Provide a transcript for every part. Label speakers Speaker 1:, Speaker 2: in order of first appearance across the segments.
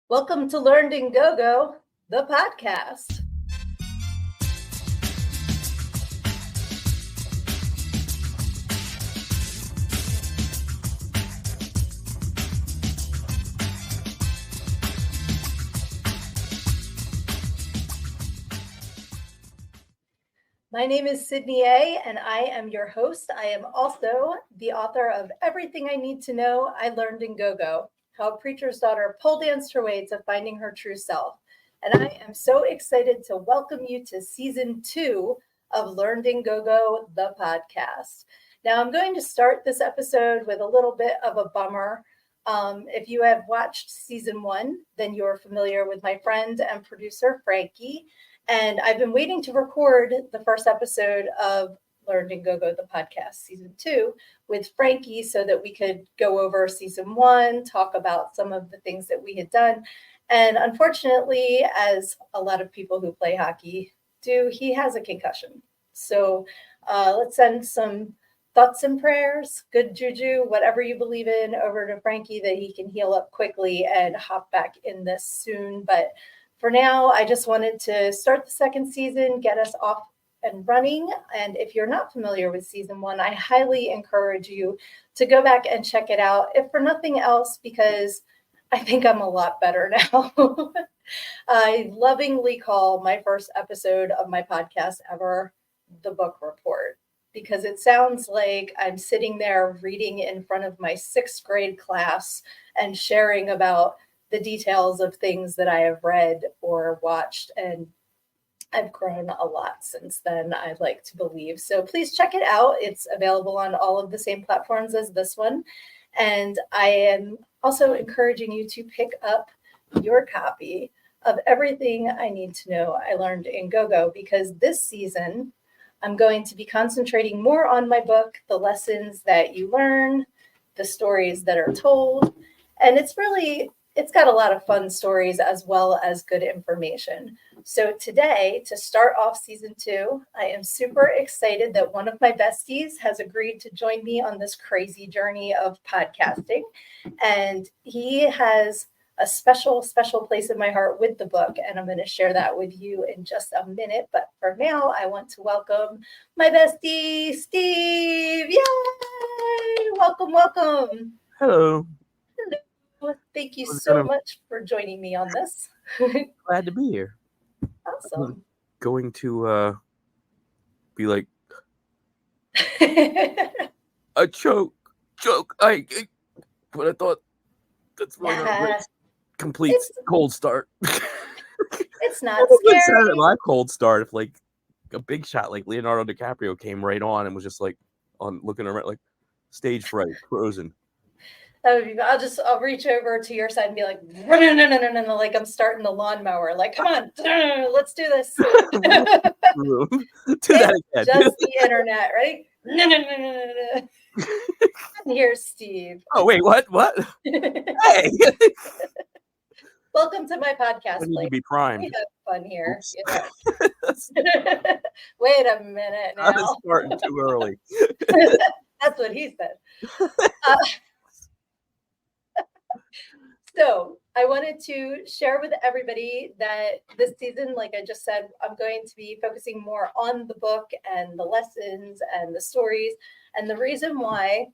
Speaker 1: Welcome to Learned in Go-Go, the podcast. My name is Sydnee A, and I am your host. I am also the author of Everything I Need to Know I Learned in Go-Go, How a Preacher's Daughter Pole Danced Her Way to Finding Her True Self. And I am so excited to welcome you to season 2 of Learned in Go-Go, the podcast. Now, I'm going to start this episode with a little bit of a bummer. If you have watched season 1, then you're familiar with my friend and producer, Frankie. And I've been waiting to record the first episode of Learned in Go-Go, the podcast, season 2, with Frankie so that we could go over season 1, talk about some of the things that we had done. And unfortunately, as a lot of people who play hockey do, he has a concussion. So let's send some thoughts and prayers, good juju, whatever you believe in, over to Frankie that he can heal up quickly and hop back in this soon. But for now, I just wanted to start the second season, get us off and running. And if you're not familiar with season 1, I highly encourage you to go back and check it out, if for nothing else, because I think I'm a lot better now. I lovingly call my first episode of my podcast ever the book report, because it sounds like I'm sitting there reading in front of my 6th grade class and sharing about the details of things that I have read or watched, and I've grown a lot since then, I'd like to believe. So please check it out. It's available on all of the same platforms as this one. And I am also encouraging you to pick up your copy of Everything I Need to Know I Learned in Go-Go, because this season I'm going to be concentrating more on my book, the lessons that you learn, the stories that are told. And it's got a lot of fun stories as well as good information. So today, to start off season 2, I am super excited that one of my besties has agreed to join me on this crazy journey of podcasting. And he has a special, special place in my heart with the book, and I'm going to share that with you in just a minute. But for now, I want to welcome my bestie, Steve. Yay! Welcome, welcome.
Speaker 2: Hello.
Speaker 1: Thank you so much for joining me on this.
Speaker 2: Glad to be here.
Speaker 1: Awesome.
Speaker 2: Going to be like a choke. But I thought that's really not great. Complete cold start.
Speaker 1: It's not scary.
Speaker 2: Saturday Night cold start if like a big shot like Leonardo DiCaprio came right on and was just like on looking around like stage fright, frozen.
Speaker 1: I'll reach over to your side and be like, no, like I'm starting the lawnmower. Like, come on, let's do this.
Speaker 2: Do that again.
Speaker 1: Just the internet, right? No. Here's Steve.
Speaker 2: Oh wait, what? Hey.
Speaker 1: Welcome to my podcast.
Speaker 2: We need to be primed.
Speaker 1: We have fun here. Yeah. Wait a minute now.
Speaker 2: I'm starting too early.
Speaker 1: That's what he said. So I wanted to share with everybody that this season, like I just said, I'm going to be focusing more on the book and the lessons and the stories. And the reason why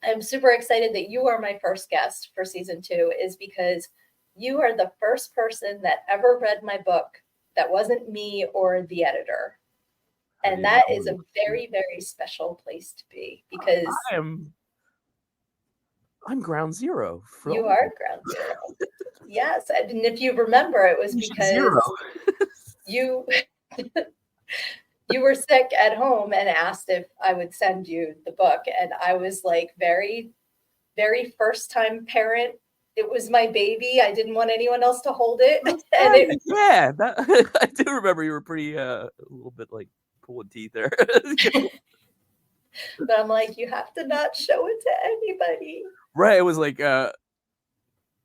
Speaker 1: I'm super excited that you are my first guest for season 2 is because you are the first person that ever read my book that wasn't me or the editor. And that is a very, very special place to be, because
Speaker 2: I'm ground zero.
Speaker 1: You are ground zero. Yes. And if you remember, it was because you were sick at home and asked if I would send you the book. And I was like, very, very first time parent. It was my baby. I didn't want anyone else to hold it.
Speaker 2: I do remember you were pretty a little bit like pulling teeth there.
Speaker 1: But I'm like, you have to not show it to anybody.
Speaker 2: Right. It was like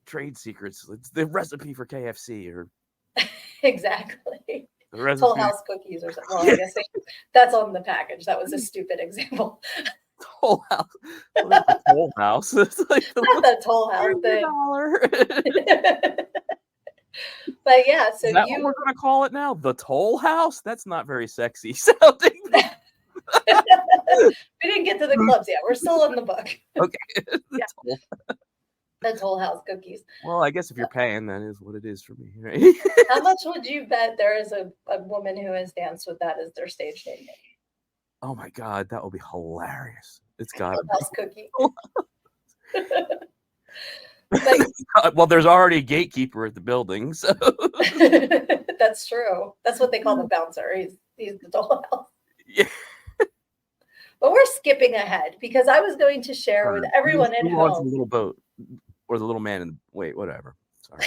Speaker 2: trade secrets. It's the recipe for KFC or
Speaker 1: exactly. Toll House cookies or something. Well, I guess that's on the package. That was a stupid example.
Speaker 2: Toll House. Toll House. It's like
Speaker 1: the Toll House thing. But yeah, so
Speaker 2: Is that what we're gonna call it now? The Toll House? That's not very sexy sounding.
Speaker 1: We didn't get to the clubs yet. We're still in the book.
Speaker 2: Okay.
Speaker 1: Yeah.
Speaker 2: Toll.
Speaker 1: The Toll House cookies.
Speaker 2: Well, I guess if you're paying, that is what it is for me, right?
Speaker 1: How much would you bet there is a woman who has danced with that as their stage name?
Speaker 2: Oh my god, that would be hilarious. It's got
Speaker 1: Clubhouse cookie.
Speaker 2: well, there's already a gatekeeper at the building, so
Speaker 1: That's true. That's what they call the bouncer. He's the dollhouse.
Speaker 2: Yeah.
Speaker 1: But we're skipping ahead because I was going to share with everyone at
Speaker 2: Who wants the
Speaker 1: home.
Speaker 2: little boat or the little man in the wait, whatever. Sorry.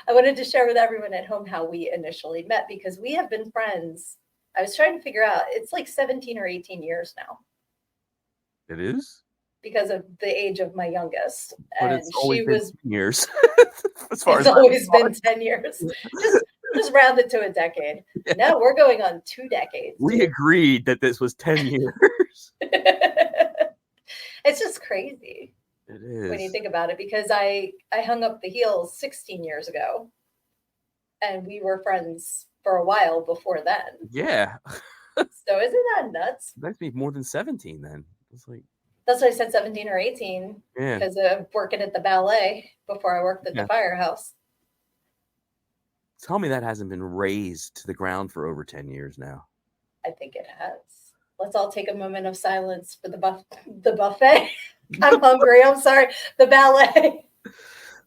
Speaker 1: I wanted to share with everyone at home how we initially met because we have been friends. I was trying to figure out, it's like 17 or 18 years now.
Speaker 2: It is?
Speaker 1: Because of the age of my youngest.
Speaker 2: But
Speaker 1: And
Speaker 2: it's always
Speaker 1: she
Speaker 2: been
Speaker 1: was
Speaker 2: 10 years. As far
Speaker 1: it's
Speaker 2: as
Speaker 1: always been 10 years. Just round it to a decade.
Speaker 2: Yeah.
Speaker 1: Now we're going on 2 decades.
Speaker 2: We agreed that this was 10 years.
Speaker 1: It's just crazy.
Speaker 2: It is.
Speaker 1: When you think about it, because I hung up the heels 16 years ago. And we were friends for a while before then.
Speaker 2: Yeah.
Speaker 1: So isn't that nuts?
Speaker 2: That makes me more than 17 then. It's like
Speaker 1: that's why I said 17 or 18.
Speaker 2: Yeah.
Speaker 1: Because of working at the ballet before I worked at the firehouse.
Speaker 2: Tell me that hasn't been razed to the ground for over 10 years now.
Speaker 1: I think it has. Let's all take a moment of silence for the buffet. I'm hungry. I'm sorry. The ballet.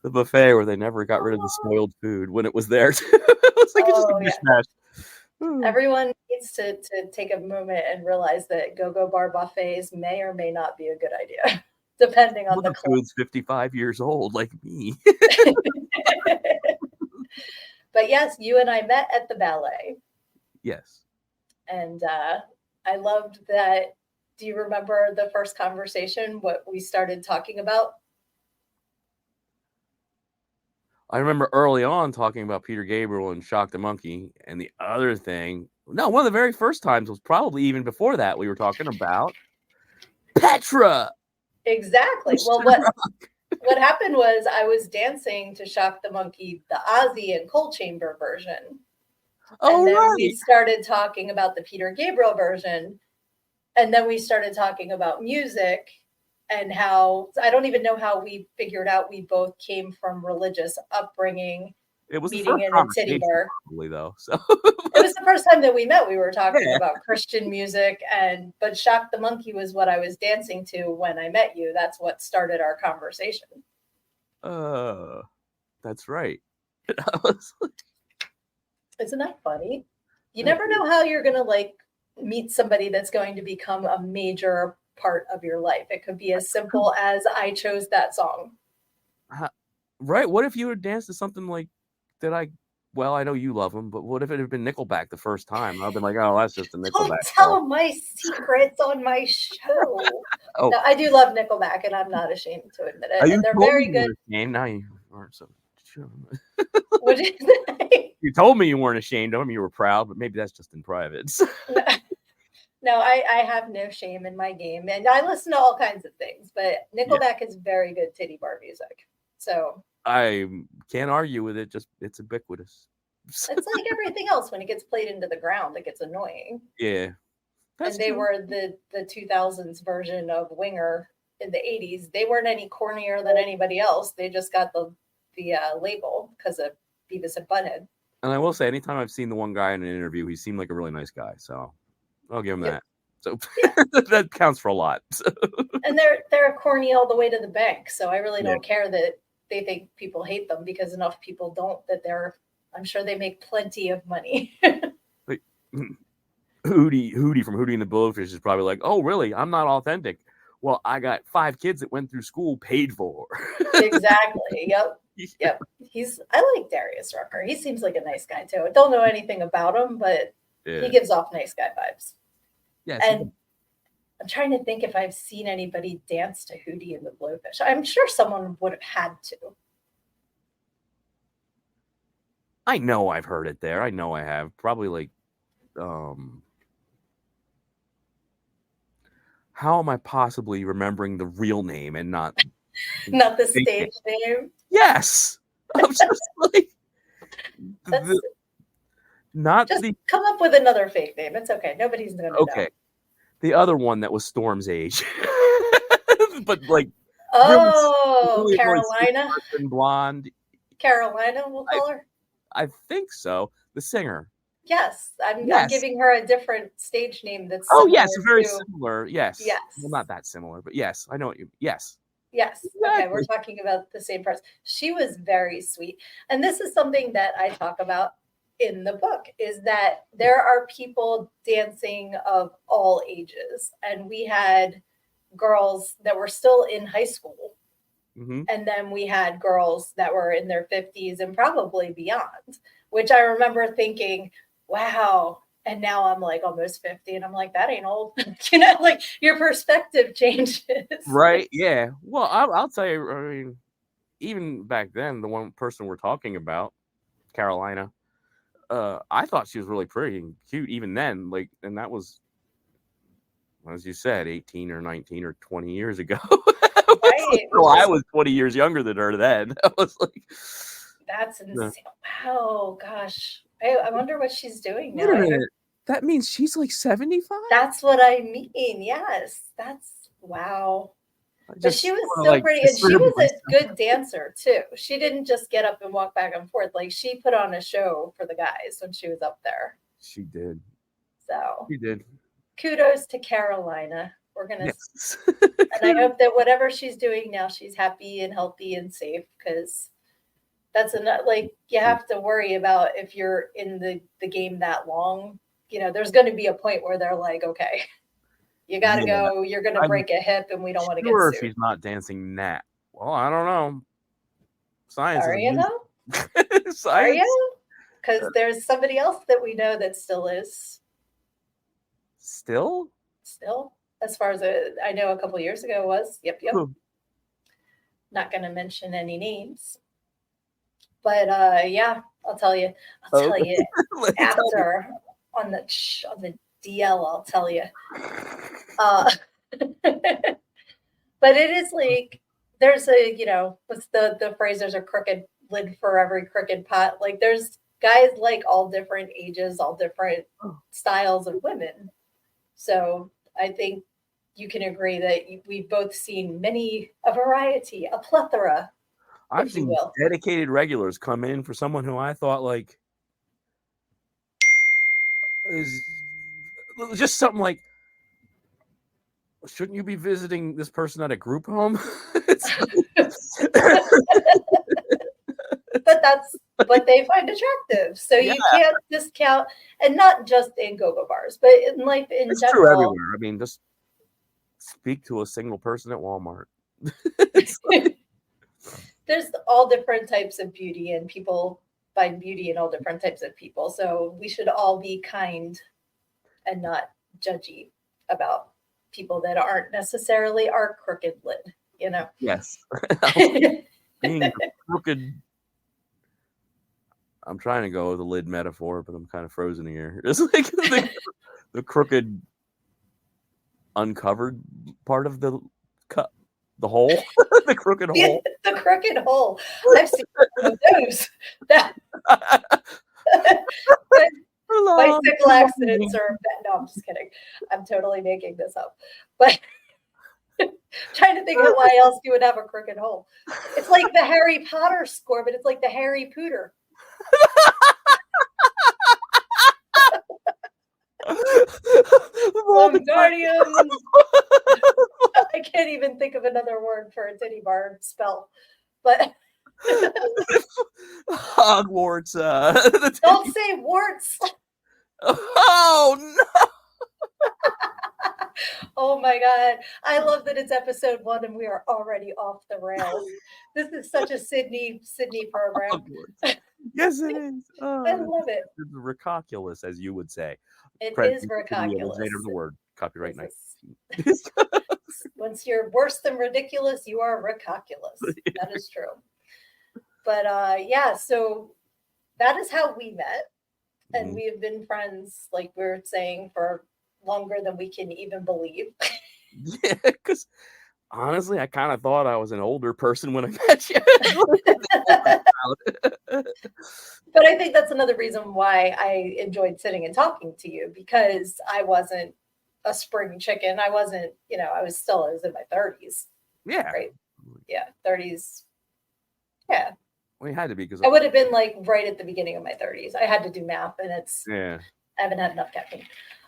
Speaker 2: The buffet where they never got rid of the spoiled food when it was there. It's like just a mishmash.
Speaker 1: Everyone needs to take a moment and realize that go-go bar buffets may or may not be a good idea, depending on the
Speaker 2: food's 55 years old, like me.
Speaker 1: But yes, you and I met at the ballet.
Speaker 2: Yes.
Speaker 1: And I loved that. Do you remember the first conversation, what we started talking about?
Speaker 2: I remember early on talking about Peter Gabriel and Shock the Monkey. And the other thing, no, one of the very first times was probably even before that we were talking about Petra.
Speaker 1: Exactly. Well, what happened was I was dancing to Shock the Monkey, the Ozzy and Coal Chamber version. And then we started talking about the Peter Gabriel version. And then we started talking about music and how, I don't even know how we figured out we both came from religious upbringing.
Speaker 2: It was
Speaker 1: meeting in a titty bar.
Speaker 2: Probably, though. So
Speaker 1: it was the first time that we met. We were talking about Christian music, but Shock the Monkey was what I was dancing to when I met you. That's what started our conversation.
Speaker 2: That's right.
Speaker 1: Isn't that funny? You never know how you're going to meet somebody that's going to become a major part of your life. It could be as simple as I chose that song.
Speaker 2: Right. What if you had danced to something like that? I know you love them, but what if it had been Nickelback the first time? I've been like, oh, that's just a Nickelback.
Speaker 1: Don't tell my secrets on my show. No, I do love Nickelback, and I'm not ashamed to admit it. And they're very good.
Speaker 2: Now you aren't so sure.
Speaker 1: What did you say?
Speaker 2: You told me you weren't ashamed of them. You were proud, but maybe that's just in private.
Speaker 1: No, I have no shame in my game, and I listen to all kinds of things. But Nickelback is very good titty bar music. So
Speaker 2: I can't argue with it. Just it's ubiquitous.
Speaker 1: It's like everything else. When it gets played into the ground, it gets annoying.
Speaker 2: Yeah.
Speaker 1: And they were the 2000s version of Winger in the 80s. They weren't any cornier than anybody else. They just got the label because of Beavis and Butthead.
Speaker 2: And I will say, anytime I've seen the one guy in an interview, he seemed like a really nice guy. So I'll give him that. So that counts for a lot. So. And
Speaker 1: they're corny all the way to the bank. So I really don't care that they think people hate them, because enough people don't I'm sure they make plenty of money.
Speaker 2: Like, Hootie from Hootie and the Blowfish is probably like, oh, really? I'm not authentic. Well, I got 5 kids that went through school paid for.
Speaker 1: Exactly. Yep. I like Darius Rucker. He seems like a nice guy too. I don't know anything about him, but he gives off nice guy vibes.
Speaker 2: Yes.
Speaker 1: And I'm trying to think if I've seen anybody dance to Hootie and the Blowfish. I'm sure someone would have had to.
Speaker 2: I know I've heard it there. I know I have. Probably like, how am I possibly remembering the real name and not
Speaker 1: the stage name?
Speaker 2: Yes. I'm just like,
Speaker 1: That's
Speaker 2: not
Speaker 1: just
Speaker 2: the
Speaker 1: come up with another fake name. It's okay. Nobody's gonna know.
Speaker 2: okay. The other one that was Storm's age, but like
Speaker 1: Oh,
Speaker 2: really sweet
Speaker 1: Carolina.
Speaker 2: person, blonde.
Speaker 1: Carolina, we'll call her.
Speaker 2: I think so. The singer.
Speaker 1: Yes, I'm
Speaker 2: Yes.
Speaker 1: giving her a different stage name that's
Speaker 2: Oh
Speaker 1: similar
Speaker 2: yes, very
Speaker 1: to.
Speaker 2: similar. Yes.
Speaker 1: Yes.
Speaker 2: Well, not that similar, but yes, I know what you. Yes.
Speaker 1: Yes. Okay, we're
Speaker 2: Exactly.
Speaker 1: talking about the same person. She was very sweet. And this is something that I talk about in the book is that there are people dancing of all ages. And we had girls that were still in high school.
Speaker 2: Mm-hmm.
Speaker 1: And then we had girls that were in their 50s and probably beyond, which I remember thinking, wow. And now I'm like almost 50 and I'm like, that ain't old. Like your perspective changes.
Speaker 2: Right. Yeah. Well, I'll tell you. I mean, even back then, the one person we're talking about, Carolina, I thought she was really pretty and cute even then. Like, and that was, as you said, 18 or 19 or 20 years ago.
Speaker 1: Right.
Speaker 2: Well, I was 20 years younger than her then. I was like,
Speaker 1: That's insane. Wow. Gosh. I wonder what she's doing
Speaker 2: wait
Speaker 1: now.
Speaker 2: a minute. That means she's like 75?
Speaker 1: That's what I mean. Yes. That's wow. But she was so
Speaker 2: like
Speaker 1: pretty, and she
Speaker 2: disturb
Speaker 1: was
Speaker 2: myself.
Speaker 1: a good dancer too. She didn't just get up and walk back and forth. Like she put on a show for the guys when she was up there.
Speaker 2: She did.
Speaker 1: So
Speaker 2: She did.
Speaker 1: kudos to Carolina. We're gonna,
Speaker 2: Yes.
Speaker 1: and I hope that whatever she's doing now, she's happy and healthy and safe because that's enough. Like you have to worry about if you're in the game that long. There's going to be a point where they're like, okay, you got to
Speaker 2: Yeah.
Speaker 1: go. You're going to
Speaker 2: I'm
Speaker 1: break a hip, and we don't want to get
Speaker 2: sure
Speaker 1: sued.
Speaker 2: she's not dancing that. Well, I don't know. Science
Speaker 1: Are
Speaker 2: is
Speaker 1: you though?
Speaker 2: science.
Speaker 1: Are you? Because there's somebody else that we know that still is.
Speaker 2: Still?
Speaker 1: Still, as far as I know, a couple of years ago was. Yep.
Speaker 2: Who?
Speaker 1: Not going to mention any names, but yeah, I'll tell you. I'll tell
Speaker 2: Okay.
Speaker 1: you
Speaker 2: Let me tell you.
Speaker 1: after on the DL. I'll tell you. But it is like there's what's the phrase? There's a crooked lid for every crooked pot. Like there's guys like all different ages, all different styles of women. So I think you can agree that we've both seen a variety, a plethora,
Speaker 2: I've
Speaker 1: if you
Speaker 2: seen
Speaker 1: will.
Speaker 2: dedicated regulars come in for someone who I thought like is just something like, shouldn't you be visiting this person at a group home?
Speaker 1: But that's what they find attractive. So
Speaker 2: Yeah.
Speaker 1: you can't discount, and not just in go-go bars, but in life in
Speaker 2: It's
Speaker 1: general.
Speaker 2: true everywhere. I mean, just speak to a single person at Walmart.
Speaker 1: There's all different types of beauty, and people find beauty in all different types of people. So we should all be kind and not judgy about people that aren't necessarily our crooked lid,
Speaker 2: Yes. Being crooked. I'm trying to go with a lid metaphor, but I'm kind of frozen here. It's like the crooked, uncovered part of the cup, the hole, the crooked hole.
Speaker 1: The crooked hole. I've seen some of those. Bicycle accidents are no, I'm just kidding. I'm totally making this up. But trying to think of why else you would have a crooked hole. It's like the Harry Potter score, but it's like the Harry Pooter. I can't even think of another word for a titty bar spell. But
Speaker 2: Hogwarts.
Speaker 1: Don't say warts.
Speaker 2: Oh no!
Speaker 1: Oh my God. I love that it's episode 1 and we are already off the rails. This is such a Sydnee program.
Speaker 2: Yes, it is. Oh,
Speaker 1: I love it.
Speaker 2: It's ridiculous, as you would say.
Speaker 1: It
Speaker 2: Present
Speaker 1: is ridiculous.
Speaker 2: Of the word copyright night.
Speaker 1: Once you're worse than ridiculous, you are ridiculous. That is true. But yeah, so that is how we met. And we have been friends, like we were saying, for longer than we can even believe.
Speaker 2: Yeah, because honestly, I kind of thought I was an older person when I met you.
Speaker 1: But I think that's another reason why I enjoyed sitting and talking to you, because I wasn't a spring chicken. I wasn't, I was in my 30s,
Speaker 2: Yeah.
Speaker 1: right? Yeah, 30s. Yeah.
Speaker 2: We had to be because
Speaker 1: I would have been like right at the beginning of my 30s. I had to do math, and
Speaker 2: yeah.
Speaker 1: I haven't had enough caffeine.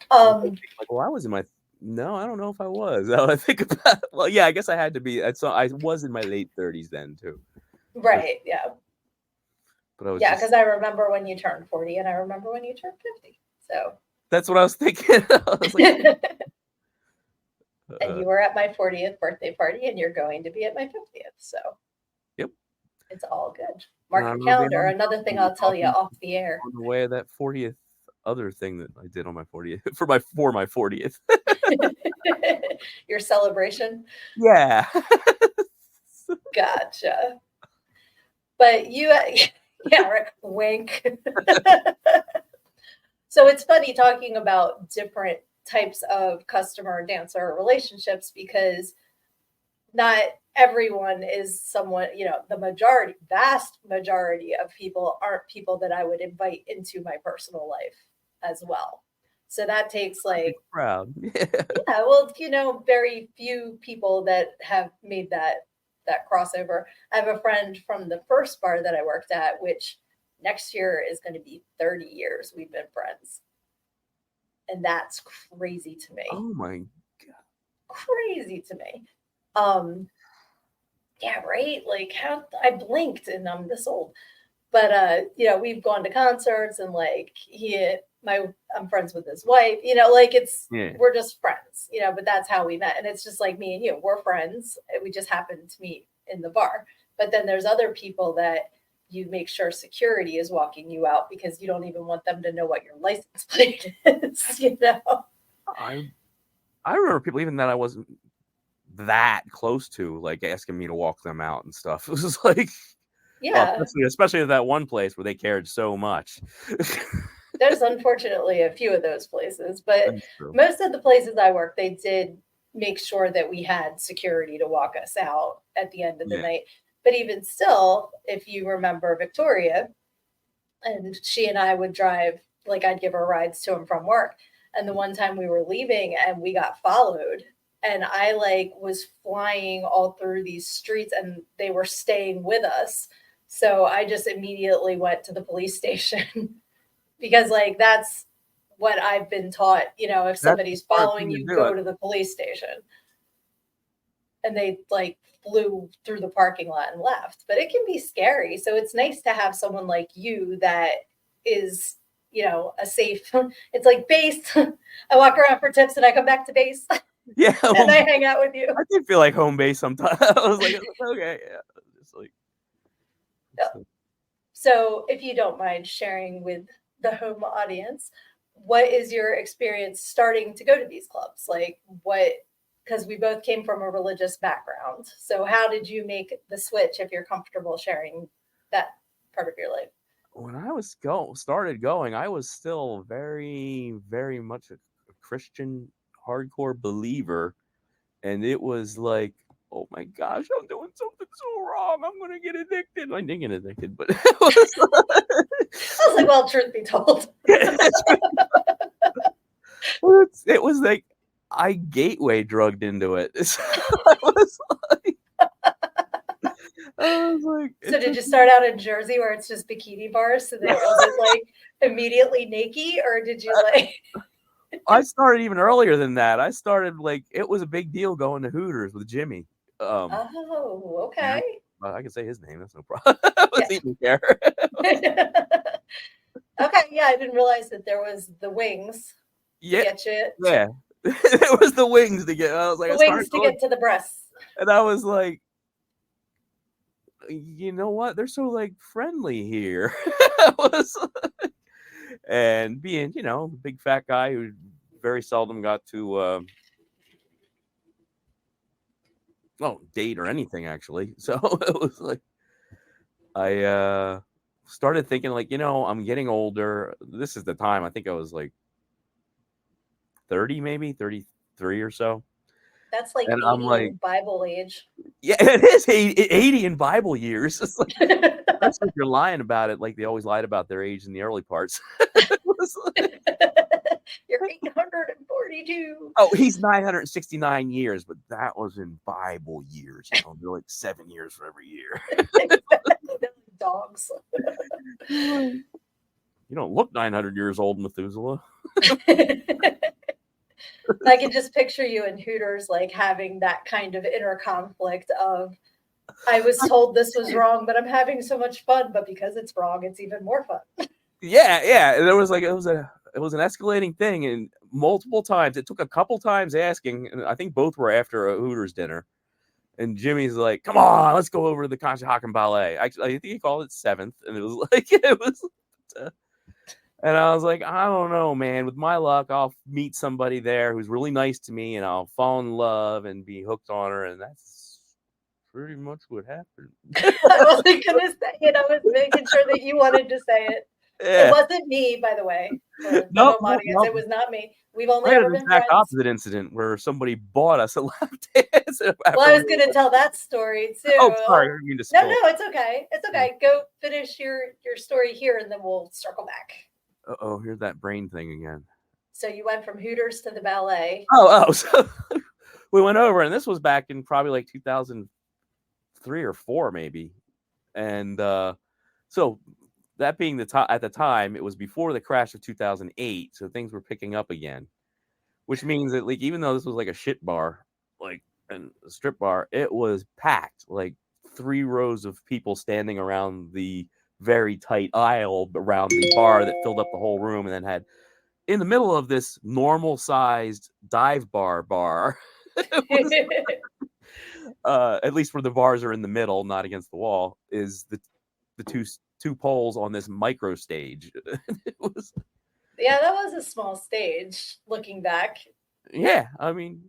Speaker 2: Like, well, I was in my no, I don't know if I was. Now I think about well, yeah, I guess I had to be. I was in my late 30s then too.
Speaker 1: Right. Yeah.
Speaker 2: But I was
Speaker 1: Yeah,
Speaker 2: just
Speaker 1: because I remember when you turned 40, and I remember when you turned 50. So.
Speaker 2: that's what I was thinking. I was like,
Speaker 1: And you were at my 40th birthday party, and you're going to be at my 50th. So.
Speaker 2: Yep.
Speaker 1: It's all good.
Speaker 2: And
Speaker 1: Mark
Speaker 2: I
Speaker 1: your
Speaker 2: remember being
Speaker 1: calendar. Another thing I'll tell you off the air.
Speaker 2: on the way of that 40th other thing that I did on my 40th for my 40th.
Speaker 1: Your celebration.
Speaker 2: Yeah.
Speaker 1: Gotcha. But you, yeah, right. Wink. So it's funny talking about different types of customer dancer relationships, because not everyone is someone, the vast majority of people aren't people that I would invite into my personal life as well. So that takes like,
Speaker 2: Proud.
Speaker 1: yeah, well, very few people that have made that crossover. I have a friend from the first bar that I worked at, which next year is going to be 30 years we've been friends. And that's crazy to me.
Speaker 2: Oh my god.
Speaker 1: Crazy to me. Yeah, right? Like, how I blinked and I'm this old. But we've gone to concerts, and like I'm friends with his wife, like
Speaker 2: Yeah.
Speaker 1: we're just friends, but that's how we met. And it's just like me and you, we're friends. We just happened to meet in the bar. But then there's other people that you make sure security is walking you out, because you don't even want them to know what your license plate is.
Speaker 2: I remember people even that I wasn't that close to, like asking me to walk them out and stuff. It was just like,
Speaker 1: Yeah,
Speaker 2: especially at that one place where they cared so much.
Speaker 1: there's unfortunately a few of those places, but most of the places I work, they did make sure that we had security to walk us out at the end of the night. But even still, if you remember Victoria, and she and I would drive, like I'd give her rides to and from work. And the one time we were leaving and we got followed, and I like was flying all through these streets, and they were staying with us. So I just immediately went to the police station because like that's what I've been taught. If somebody's following you, go to the police station. And they like flew through the parking lot and left. But it can be scary. So it's nice to have someone like you that is, a safe. It's like base. I walk around for tips and I come back to base.
Speaker 2: Yeah.
Speaker 1: And I hang out with you.
Speaker 2: I did feel like home base sometimes. I was like, okay, yeah. Just like,
Speaker 1: So if you don't mind sharing with the home audience, what is your experience starting to go to these clubs? Like because we both came from a religious background. So how did you make the switch, if you're comfortable sharing that part of your life?
Speaker 2: When I was started going, I was still very, very much a Christian hardcore believer. And it was like, oh my gosh, I'm doing something so wrong. I'm gonna get addicted. I didn't get addicted, but it was
Speaker 1: I was like, well, truth be told.
Speaker 2: It was like I gateway drugged into it. So I was like,
Speaker 1: so did you start out in Jersey where it's just bikini bars? So that was it like immediately naked, or did you like?
Speaker 2: I started even earlier than that. I started like it was a big deal going to Hooters with Jimmy.
Speaker 1: Oh, okay.
Speaker 2: I can say his name. That's no problem. Let's even care.
Speaker 1: Okay, yeah, I didn't realize that there was the wings.
Speaker 2: Yeah,
Speaker 1: get you.
Speaker 2: Yeah, it was the wings to get. I was like,
Speaker 1: the wings to get to the breasts.
Speaker 2: And I was like, you know what? They're so like friendly here. And being, big fat guy who very seldom got to date or anything actually. So it was like I started thinking like, I'm getting older. This is the time. I think I was like 30, maybe 33 or so.
Speaker 1: That's like
Speaker 2: And
Speaker 1: 80
Speaker 2: I'm like,
Speaker 1: in Bible age.
Speaker 2: yeah, it is 80 in Bible years. It's like, especially if you're lying about it, like they always lied about their age in the early parts.
Speaker 1: You're 842.
Speaker 2: Oh, he's 969 years, but that was in Bible years. You know, they're like 7 years for every year.
Speaker 1: Dogs.
Speaker 2: You don't look 900 years old, Methuselah.
Speaker 1: I can just picture you in Hooters, like having that kind of inner conflict of, I was told this was wrong, but I'm having so much fun. But because it's wrong, it's even more fun.
Speaker 2: Yeah. There was like it was an escalating thing, and multiple times. It took a couple times asking, and I think both were after a Hooters dinner. And Jimmy's like, "Come on, let's go over to the Conshohocken Ballet." Actually, I think he called it 7th, and it was like it was. And I was like, I don't know, man. With my luck, I'll meet somebody there who's really nice to me, and I'll fall in love and be hooked on her, and that's pretty much what happened.
Speaker 1: I wasn't gonna say it. I was making sure that you wanted to say it.
Speaker 2: Yeah.
Speaker 1: It wasn't me, by the way. For the
Speaker 2: Nope,
Speaker 1: home audience,
Speaker 2: nope.
Speaker 1: it was not me. We've only
Speaker 2: I had
Speaker 1: ever
Speaker 2: an
Speaker 1: been
Speaker 2: exact
Speaker 1: friends.
Speaker 2: opposite incident where somebody bought us a lap dance.
Speaker 1: Well, I was gonna tell that story too.
Speaker 2: Oh, sorry, I didn't mean to
Speaker 1: No,
Speaker 2: spill.
Speaker 1: no, it's okay. It's okay. Go finish your story here, and then we'll circle back.
Speaker 2: Uh-oh, here's that brain thing again.
Speaker 1: So you went from Hooters to the ballet.
Speaker 2: Oh, so we went over, and this was back in probably like 2003 or 4, maybe. And so that being at the time, it was before the crash of 2008, so things were picking up again, which means that like even though this was like a shit bar, like and a strip bar, it was packed, like 3 rows of people standing around the very tight aisle around the bar that filled up the whole room, and then had in the middle of this normal sized dive bar at least where the bars are in the middle, not against the wall, is the two poles on this micro stage. It was,
Speaker 1: Yeah, that was a small stage looking back.
Speaker 2: yeah, I mean,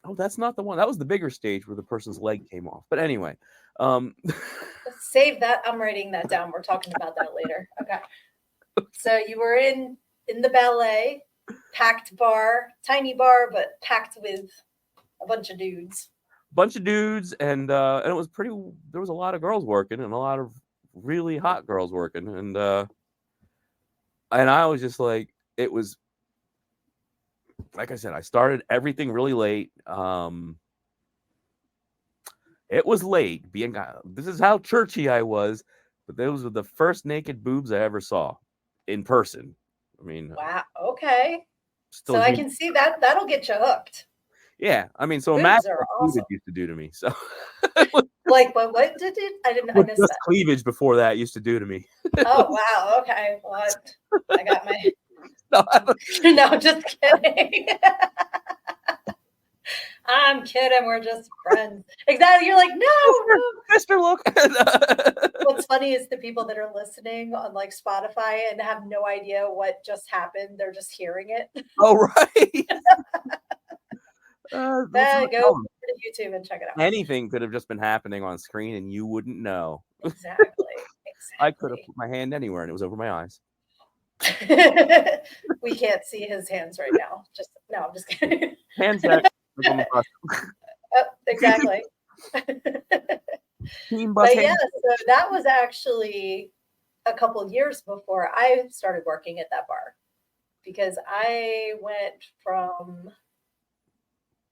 Speaker 2: oh, that's not the one. That was the bigger stage where the person's leg came off. But anyway,
Speaker 1: Save that. I'm writing that down. We're talking about that later. Okay. So you were in the ballet, packed bar, tiny bar, but packed with a bunch of dudes.
Speaker 2: And it was pretty. There was a lot of girls working, and a lot of really hot girls working, and I was just like, it was. Like I said, I started everything really late. It was late. This is how churchy I was, but those were the first naked boobs I ever saw in person. I mean,
Speaker 1: wow. Okay.
Speaker 2: Still
Speaker 1: so I can see that. That'll get you hooked.
Speaker 2: Yeah, I mean, so
Speaker 1: boobs
Speaker 2: imagine
Speaker 1: are
Speaker 2: what
Speaker 1: awesome.
Speaker 2: cleavage used to do to me. So,
Speaker 1: like, what did it? I didn't. I missed that.
Speaker 2: Cleavage before that used to do to me.
Speaker 1: Oh wow. Okay. What? I got my.
Speaker 2: No,
Speaker 1: no, just kidding. I'm kidding. We're just friends. Exactly. You're like, no.
Speaker 2: Mister, look.
Speaker 1: What's funny is the people that are listening on like Spotify and have no idea what just happened. They're just hearing it.
Speaker 2: Oh, right.
Speaker 1: Go to YouTube and check it out.
Speaker 2: Anything could have just been happening on screen and you wouldn't know.
Speaker 1: Exactly.
Speaker 2: I could have put my hand anywhere and it was over my eyes.
Speaker 1: We can't see his hands right now. I'm just kidding.
Speaker 2: Hands back.
Speaker 1: Exactly. But yeah, so that was actually a couple years before I started working at that bar, because I went from,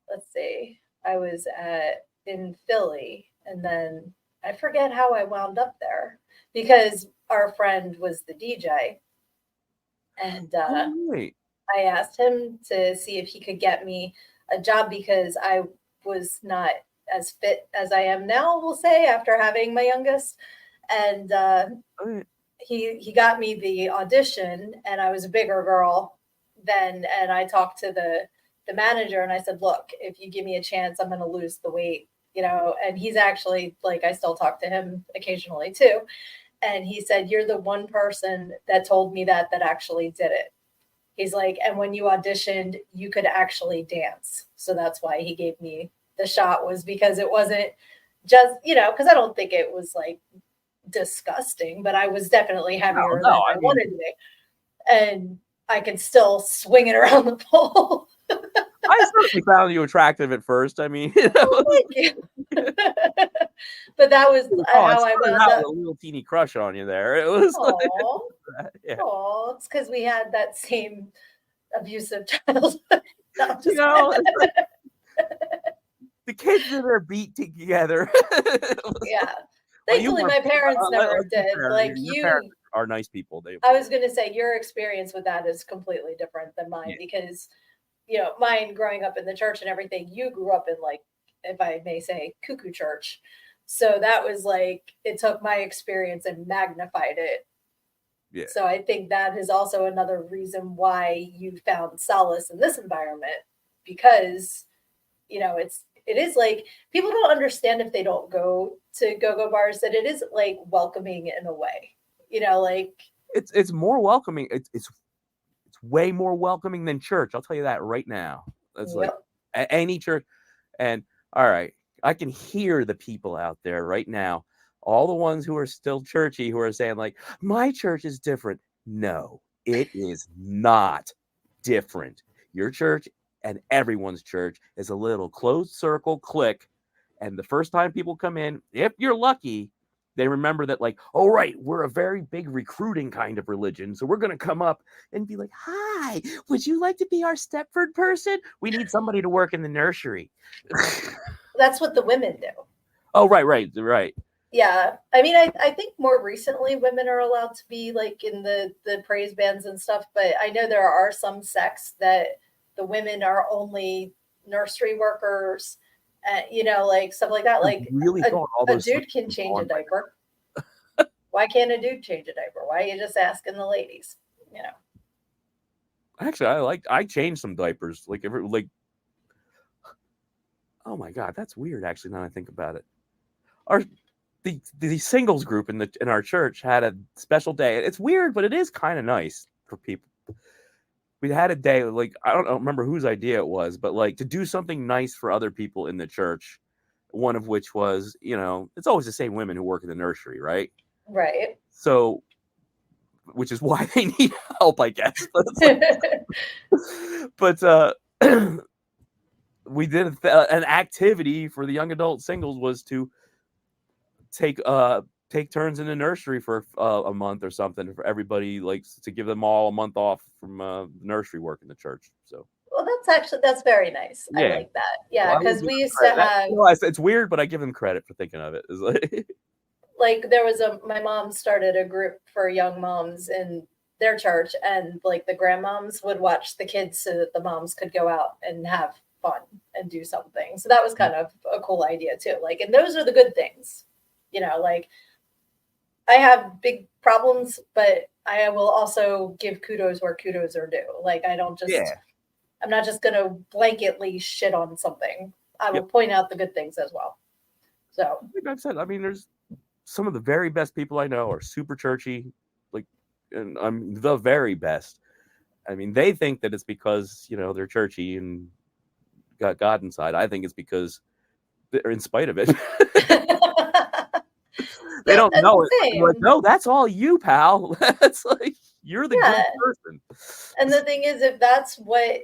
Speaker 1: let's see, I was in Philly, and then I forget how I wound up there, because our friend was the DJ, and I asked him to see if he could get me a job, because I was not as fit as I am now, we'll say, after having my youngest. And he got me the audition, and I was a bigger girl then. And I talked to the manager, and I said, look, if you give me a chance, I'm going to lose the weight, and he's actually, like, I still talk to him occasionally too. And he said, you're the one person that told me that actually did it. He's like, and when you auditioned, you could actually dance. So that's why he gave me the shot, was because it wasn't just, because I don't think it was like disgusting, but I was definitely heavier than I wanted to be. And I could still swing it around the pole.
Speaker 2: I certainly found you attractive at first. I mean,
Speaker 1: Thank you. But that was how I
Speaker 2: started
Speaker 1: wound
Speaker 2: out
Speaker 1: up.
Speaker 2: with a little teeny crush on you there. It was like,
Speaker 1: Oh,
Speaker 2: yeah.
Speaker 1: oh, it's because we had that same abusive childhood. No, I'm
Speaker 2: You
Speaker 1: just
Speaker 2: know, it's like the kids that are beat together.
Speaker 1: yeah.
Speaker 2: Well, you
Speaker 1: Thankfully,
Speaker 2: weren't
Speaker 1: my
Speaker 2: beat.
Speaker 1: parents never
Speaker 2: Let's be
Speaker 1: did.
Speaker 2: fair.
Speaker 1: Like
Speaker 2: Your parents
Speaker 1: you,
Speaker 2: are nice people. They,
Speaker 1: I was going to say your experience with that is completely different than mine
Speaker 2: yeah,
Speaker 1: because, you know, mine growing up in the church and everything, you grew up in like, if I may say, cuckoo church. So that was like, it took my experience and magnified it.
Speaker 2: yeah.
Speaker 1: So I think that is also another reason why you found solace in this environment because, you know, it is like people don't understand if they don't go to go-go bars that it is like welcoming in a way. You know, like
Speaker 2: It's more welcoming. It's way more welcoming than church. I'll tell you that right now. That's like
Speaker 1: yep.
Speaker 2: any church. And all right, I can hear the people out there right now. All the ones who are still churchy who are saying like, my church is different. No, it is not different. Your church and everyone's church is a little closed circle clique. And the first time people come in, if you're lucky, they remember that, like, oh, right, we're a very big recruiting kind of religion. So we're going to come up and be like, hi, would you like to be our Stepford person? We need somebody to work in the nursery.
Speaker 1: That's what the women do.
Speaker 2: Oh, right.
Speaker 1: Yeah. I mean, I think more recently women are allowed to be like in the praise bands and stuff, but I know there are some sects that the women are only nursery workers, you know, like stuff like that.
Speaker 2: I
Speaker 1: Like
Speaker 2: really thought all
Speaker 1: a
Speaker 2: those
Speaker 1: dude can
Speaker 2: were
Speaker 1: change a
Speaker 2: gone by
Speaker 1: diaper. Why can't a dude change a diaper? Why are you just asking the ladies? You know.
Speaker 2: now. Actually, I changed some diapers. Oh my God, that's weird. Actually, now I think about it. Our the singles group in our church had a special day. It's weird, but it is kind of nice for people. We had a day, like, I don't remember whose idea it was, but like to do something nice for other people in the church. One of which was, it's always the same women who work in the nursery, right?
Speaker 1: Right.
Speaker 2: So, which is why they need help, I guess. But it's like, we did an activity for the young adult singles was to take turns in the nursery for a month or something for everybody, like to give them all a month off from nursery work in the church. So
Speaker 1: Well, that's very nice. I
Speaker 2: yeah,
Speaker 1: like that.
Speaker 2: so
Speaker 1: Yeah,
Speaker 2: I will
Speaker 1: because
Speaker 2: give
Speaker 1: we
Speaker 2: them
Speaker 1: used to
Speaker 2: credit.
Speaker 1: have
Speaker 2: It's weird, but I give them credit for thinking of it. It's
Speaker 1: like there was my mom started a group for young moms in their church, and like the grandmoms would watch the kids so that the moms could go out and have fun and do something. So that was kind of a cool idea too. Like, and those are the good things, you know. Like I have big problems, but I will also give kudos where kudos are due. Like I don't just
Speaker 2: yeah,
Speaker 1: I'm not just going to blanketly shit on something. I will
Speaker 2: yep.
Speaker 1: point out the good things as well. So,
Speaker 2: Like I've said, I mean, there's some of the very best people I know are super churchy, like, and I'm the very best. I mean, they think that it's because they're churchy and got God inside. I think it's because they're in spite of it. They
Speaker 1: yeah,
Speaker 2: don't know it. I'm like,
Speaker 1: same.
Speaker 2: no, that's all you, pal. That's like you're the
Speaker 1: Yeah.
Speaker 2: good person.
Speaker 1: And the thing is, if that's what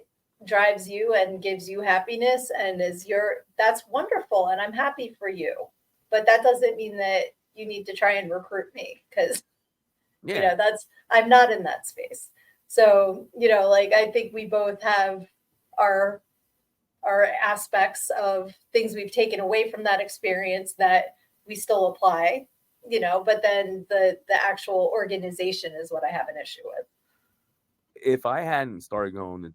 Speaker 1: drives you and gives you happiness and that's wonderful. And I'm happy for you. But that doesn't mean that you need to try and recruit me because,
Speaker 2: Yeah,
Speaker 1: I'm not in that space. So, like I think we both have our aspects of things we've taken away from that experience that we still apply, but then the actual organization is what I have an issue with.
Speaker 2: if I hadn't started going to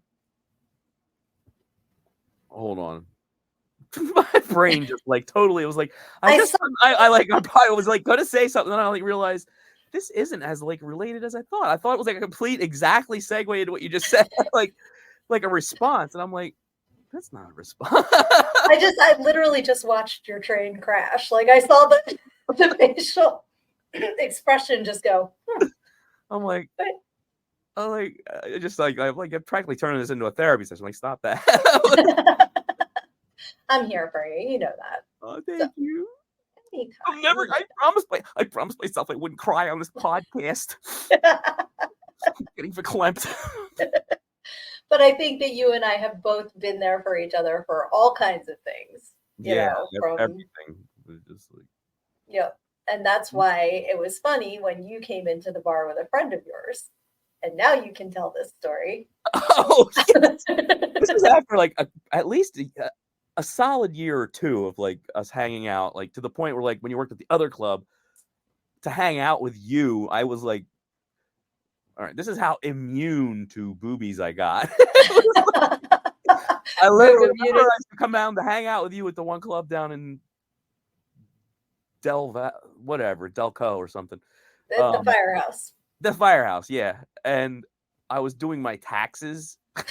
Speaker 2: hold on. My brain just like totally, it was like
Speaker 1: I saw
Speaker 2: I probably was like gonna say something, and I like realized this isn't as like related as I thought. I thought it was like a complete exactly segue into what you just said, like a response, and I'm like, that's not a response.
Speaker 1: I literally just watched your train crash. Like I saw the facial expression just go.
Speaker 2: I'm like,
Speaker 1: But
Speaker 2: just like I'm practically turning this into a therapy session. Like, stop that.
Speaker 1: I'm here for you. You know that.
Speaker 2: Oh,
Speaker 1: So
Speaker 2: thank you. I'm
Speaker 1: anytime.
Speaker 2: never. I promised myself I wouldn't cry on this podcast. Getting verklempt.
Speaker 1: But I think that you and I have both been there for each other for all kinds of things,
Speaker 2: Yeah,
Speaker 1: from,
Speaker 2: everything was just like,
Speaker 1: and that's why it was funny when you came into the bar with a friend of yours. And now you can tell this story.
Speaker 2: oh, yes. This was after like at least a solid year or two of like us hanging out, like to the point where like when you worked at the other club, to hang out with you, I was like, all right, this is how immune to boobies I got. I literally remember I used to come down to hang out with you at the one club down in Delco or something.
Speaker 1: The firehouse.
Speaker 2: The firehouse, yeah. And I was doing my taxes. And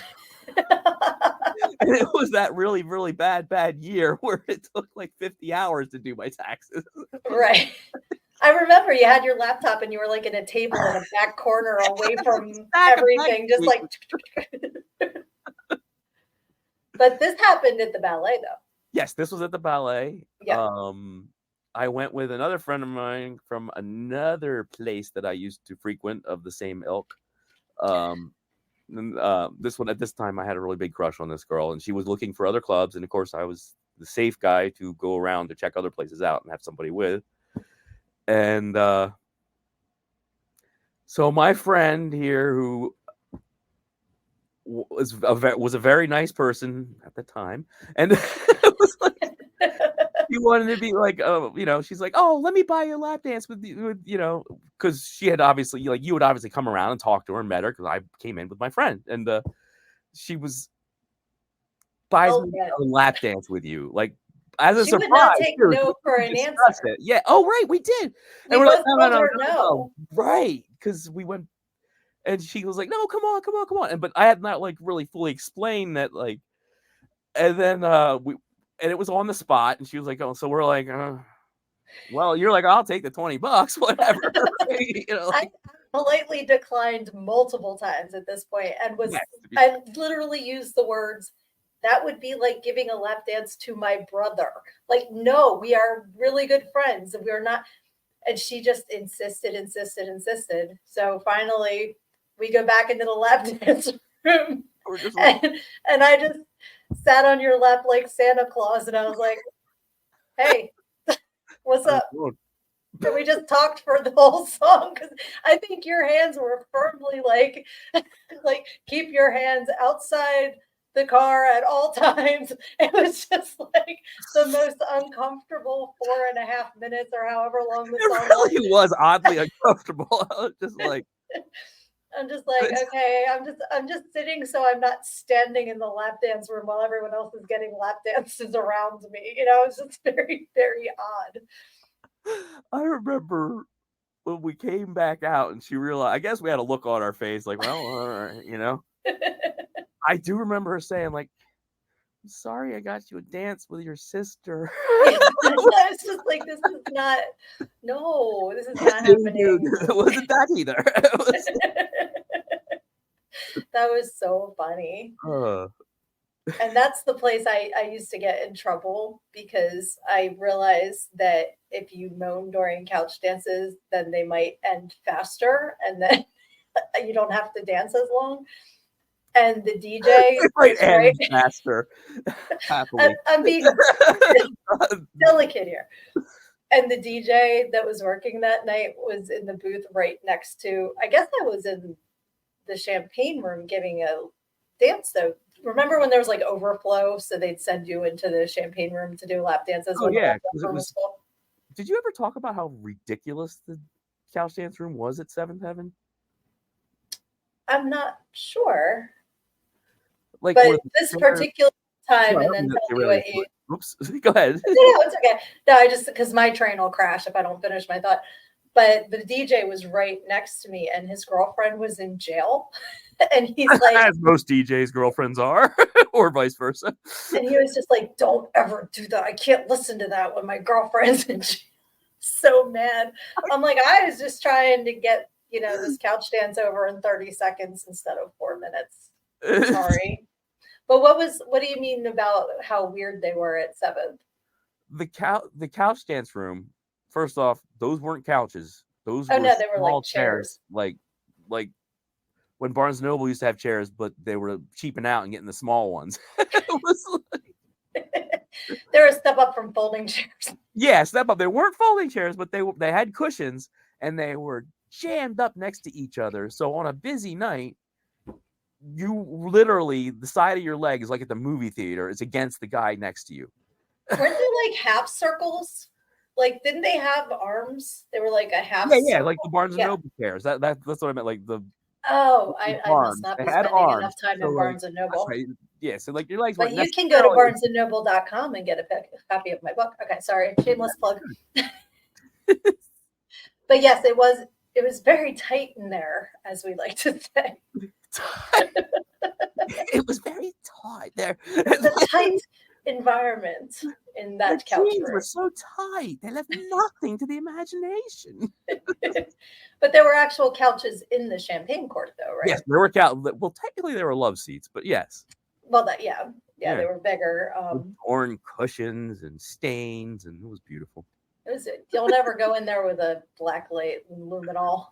Speaker 2: it was that really, really bad year where it took like 50 hours to do my taxes.
Speaker 1: Right. I remember you had your laptop and you were like in a table in a back corner away from everything, just like. But this happened at the ballet, though.
Speaker 2: Yes, this was at the ballet.
Speaker 1: Yeah.
Speaker 2: I went with another friend of mine from another place that I used to frequent of the same ilk. This one, at this time, I had a really big crush on this girl, and she was looking for other clubs. And of course, I was the safe guy to go around to check other places out and have somebody with. And so my friend here, who was a very nice person at the time, and it was like, he wanted to be like, she's like, oh, let me buy you a lap dance with because she had obviously, like, you would obviously come around and talk to her and met her because I came in with my friend, and she buys me a lap dance with you, like, as a
Speaker 1: she
Speaker 2: surprise.
Speaker 1: Would not take no for an answer.
Speaker 2: It. Yeah. Oh, right, we did.
Speaker 1: And we're like, no.
Speaker 2: Right, because we went, and she was like, no, come on. And but I had not like really fully explained that, like, and then and it was on the spot, and she was like, oh, so we're like, well, you're like, I'll take the $20, whatever.
Speaker 1: I politely declined multiple times at this point, and I literally used the words, that would be like giving a lap dance to my brother. Like, no, we are really good friends. We're not. And she just insisted. So finally, we go back into the lap dance room. And I just sat on your lap like Santa Claus. And I was like, hey, what's up? And we just talked for the whole song, because I think your hands were firmly like keep your hands outside the car at all times. It was just like the most uncomfortable 4.5 minutes or however long the song was.
Speaker 2: It really was oddly uncomfortable. I was just like,
Speaker 1: I'm just like, okay, I'm just sitting so I'm not standing in the lap dance room while everyone else is getting lap dances around me. It's just very, very odd.
Speaker 2: I remember when we came back out and she realized, I guess we had a look on our face like, well, all right, I do remember her saying, like, I'm sorry I got you a dance with your sister.
Speaker 1: It's just like, this is not happening.
Speaker 2: It wasn't that either.
Speaker 1: That was so funny. And that's the place I used to get in trouble, because I realized that if you moan during couch dances, then they might end faster, and then you don't have to dance as long. And the DJ
Speaker 2: might end faster.
Speaker 1: I'm being delicate here. And the DJ that was working that night was in the booth right next to, I guess I was in the champagne room giving a dance, though. Remember when there was like overflow, so they'd send you into the champagne room to do lap dances?
Speaker 2: Oh, yeah. Did you ever talk about how ridiculous the couch dance room was at Seventh Heaven?
Speaker 1: I'm not sure.
Speaker 2: Like,
Speaker 1: but this particular time, and then tell me what you.
Speaker 2: Oops. Go ahead.
Speaker 1: No, it's okay. No, I just, because my train will crash if I don't finish my thought. But the DJ was right next to me, and his girlfriend was in jail. And he's like,
Speaker 2: as most DJs' girlfriends are, or vice versa.
Speaker 1: And he was just like, don't ever do that. I can't listen to that when my girlfriend's in jail. So mad. I'm like, I was just trying to get, this couch dance over in 30 seconds instead of 4 minutes. Sorry. But what do you mean about how weird they were at 7th?
Speaker 2: The couch dance room, first off, those weren't couches. Those
Speaker 1: were
Speaker 2: they
Speaker 1: were like chairs.
Speaker 2: Like when Barnes & Noble used to have chairs, but they were cheaping out and getting the small ones. It was
Speaker 1: They're a step up from folding chairs.
Speaker 2: yeah, step up. They weren't folding chairs, but they had cushions and they were jammed up next to each other. So on a busy night, you literally the side of your leg is like at the movie theater. It's against the guy next to you.
Speaker 1: Weren't they like half circles? Like, didn't they have arms? They were like a half.
Speaker 2: Yeah, like the Barnes &
Speaker 1: Yeah.
Speaker 2: Noble chairs. That's what I meant. Like the
Speaker 1: I
Speaker 2: arms.
Speaker 1: must not
Speaker 2: They
Speaker 1: be
Speaker 2: had
Speaker 1: spending
Speaker 2: arms.
Speaker 1: enough time
Speaker 2: So,
Speaker 1: in
Speaker 2: like,
Speaker 1: Barnes and Noble.
Speaker 2: right. Yeah, so like your legs
Speaker 1: But
Speaker 2: weren't
Speaker 1: you can go to
Speaker 2: necessarily-
Speaker 1: barnesandnoble.com and get a copy of my book. Okay, sorry, shameless plug. But yes, it was very tight in there, as we like to say.
Speaker 2: It was very tight there.
Speaker 1: It's a tight environment in that
Speaker 2: The
Speaker 1: couch
Speaker 2: jeans
Speaker 1: room.
Speaker 2: were so tight; they left nothing to the imagination.
Speaker 1: But there were actual couches in the champagne court, though, right?
Speaker 2: Yes, there were well, technically they were love seats, but yes,
Speaker 1: Well, yeah, they were bigger.
Speaker 2: with torn cushions and stains, and it was beautiful.
Speaker 1: You'll never go in there with a black light and luminol.